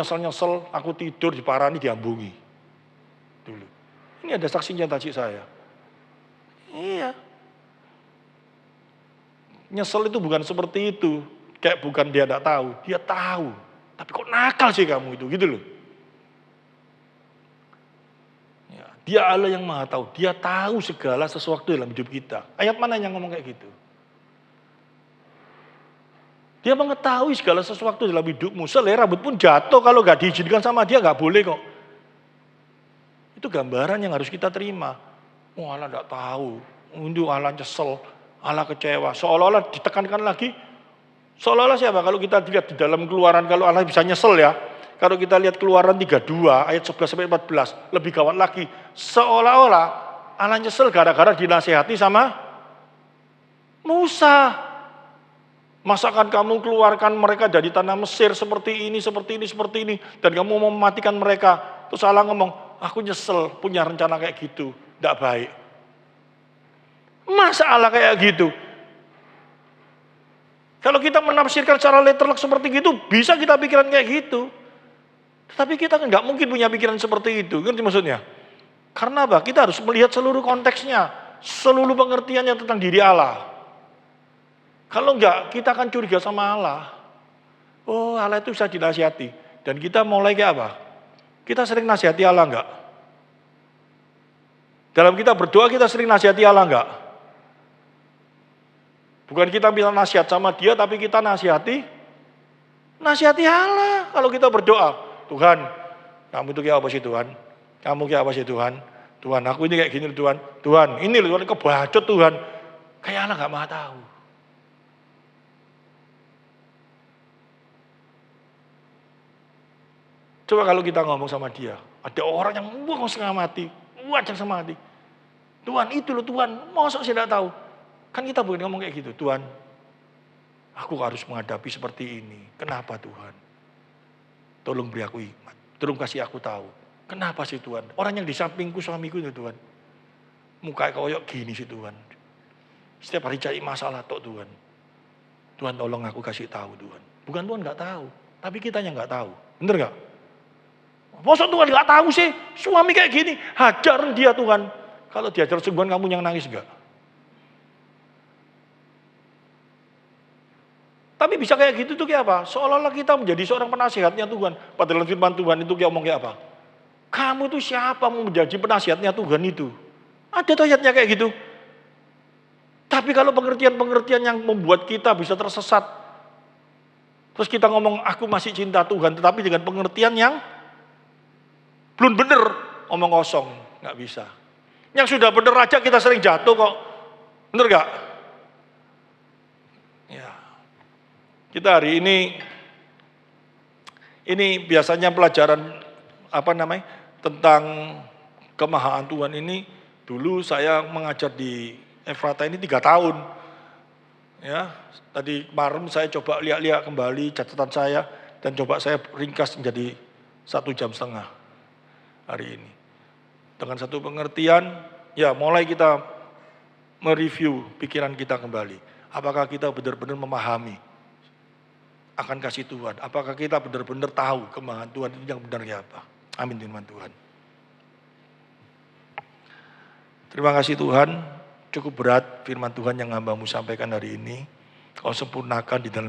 Speaker 1: aku tidur diparani, diambungi. Dulu. Ini ada saksinya tadi saya. Iya. Nyesel itu bukan seperti itu. Kayak bukan dia enggak tahu, dia tahu. Tapi kok nakal sih kamu itu, gitu loh. Ya, dia Allah yang maha tahu. Dia tahu segala sesuatu dalam hidup kita. Ayat mana yang ngomong kayak gitu? Dia mengetahui segala sesuatu dalam hidupmu. Selai rambut pun jatuh kalau gak diizinkan sama dia gak boleh kok. Itu gambaran yang harus kita terima. Oh Allah gak tahu. Unduh Allah nyesel. Allah kecewa. Seolah-olah ditekankan lagi. Seolah-olah siapa? Kalau kita lihat di dalam Keluaran, kalau Allah bisa nyesel ya. Kalau kita lihat Keluaran 32 ayat 11-14. Lebih gawat lagi. Seolah-olah Allah nyesel gara-gara dinasihati sama Musa. Masakan kamu keluarkan mereka dari tanah Mesir seperti ini. Dan kamu mau mematikan mereka. Terus Allah ngomong, aku nyesel punya rencana kayak gitu. Tidak baik. Masa Allah kayak gitu? Kalau kita menafsirkan secara literal seperti gitu, bisa kita pikiran kayak gitu. Tapi kita kan nggak mungkin punya pikiran seperti itu. Ngerti maksudnya? Karena apa? Kita harus melihat seluruh konteksnya. Seluruh pengertiannya tentang diri Allah. Kalau enggak, kita akan curiga sama Allah. Oh, Allah itu bisa dinasihati. Dan kita mulai kayak apa? Kita sering nasihati Allah enggak? Dalam kita berdoa, kita sering nasihati Allah enggak? Bukan kita minta nasihat sama dia, tapi kita nasihati Allah. Kalau kita berdoa, Tuhan, kamu itu kayak apa sih Tuhan? Kamu kayak apa sih Tuhan? Tuhan, aku ini kayak gini Tuhan. Tuhan, ini loh Tuhan, kebacot Tuhan. Kayak Allah enggak maha tahu. Coba kalau kita ngomong sama dia, ada orang yang mau setengah mati, wajar sama mati. Tuhan itu loh Tuhan, masa saya tidak tahu. Kan kita boleh ngomong kayak gitu, Tuhan, aku harus menghadapi seperti ini. Kenapa Tuhan? Tolong beri aku hikmat, tolong kasih aku tahu. Kenapa sih Tuhan? Orang yang di sampingku, suamiku itu Tuhan. Muka koyok gini sih Tuhan. Setiap hari cari masalah tok Tuhan. Tuhan tolong aku kasih tahu Tuhan. Bukan Tuhan nggak tahu, tapi kitanya nggak tahu. Bener nggak? Masa Tuhan nggak tahu sih, suami kayak gini, hajar dia Tuhan. Kalau diajar sungguhan kamu yang nangis enggak? Tapi bisa kayak gitu tuh kayak apa? Seolah-olah kita menjadi seorang penasihatnya Tuhan. Padahal firman Tuhan itu kayak ngomong kayak apa? Kamu itu siapa mau menjadi penasihatnya Tuhan itu? Ada tuh ayatnya kayak gitu. Tapi kalau pengertian-pengertian yang membuat kita bisa tersesat. Terus kita ngomong aku masih cinta Tuhan. Tetapi dengan pengertian yang belum bener. Omong kosong. Nggak bisa. Yang sudah bener aja kita sering jatuh kok. Bener gak? Ya. Kita hari ini biasanya pelajaran tentang kemahaan Tuhan ini. Dulu saya mengajar di Efrata ini 3 tahun. Ya, tadi kemarin saya coba lihat-lihat kembali catatan saya dan coba saya ringkas menjadi 1,5 jam hari ini. Dengan satu pengertian, ya mulai kita mereview pikiran kita kembali. Apakah kita benar-benar memahami akan kasih Tuhan? Apakah kita benar-benar tahu kemahan Tuhan itu yang benarnya apa? Amin firman Tuhan. Terima kasih Tuhan, cukup berat firman Tuhan yang hamba-Mu sampaikan hari ini. Kau sempurnakan di dalam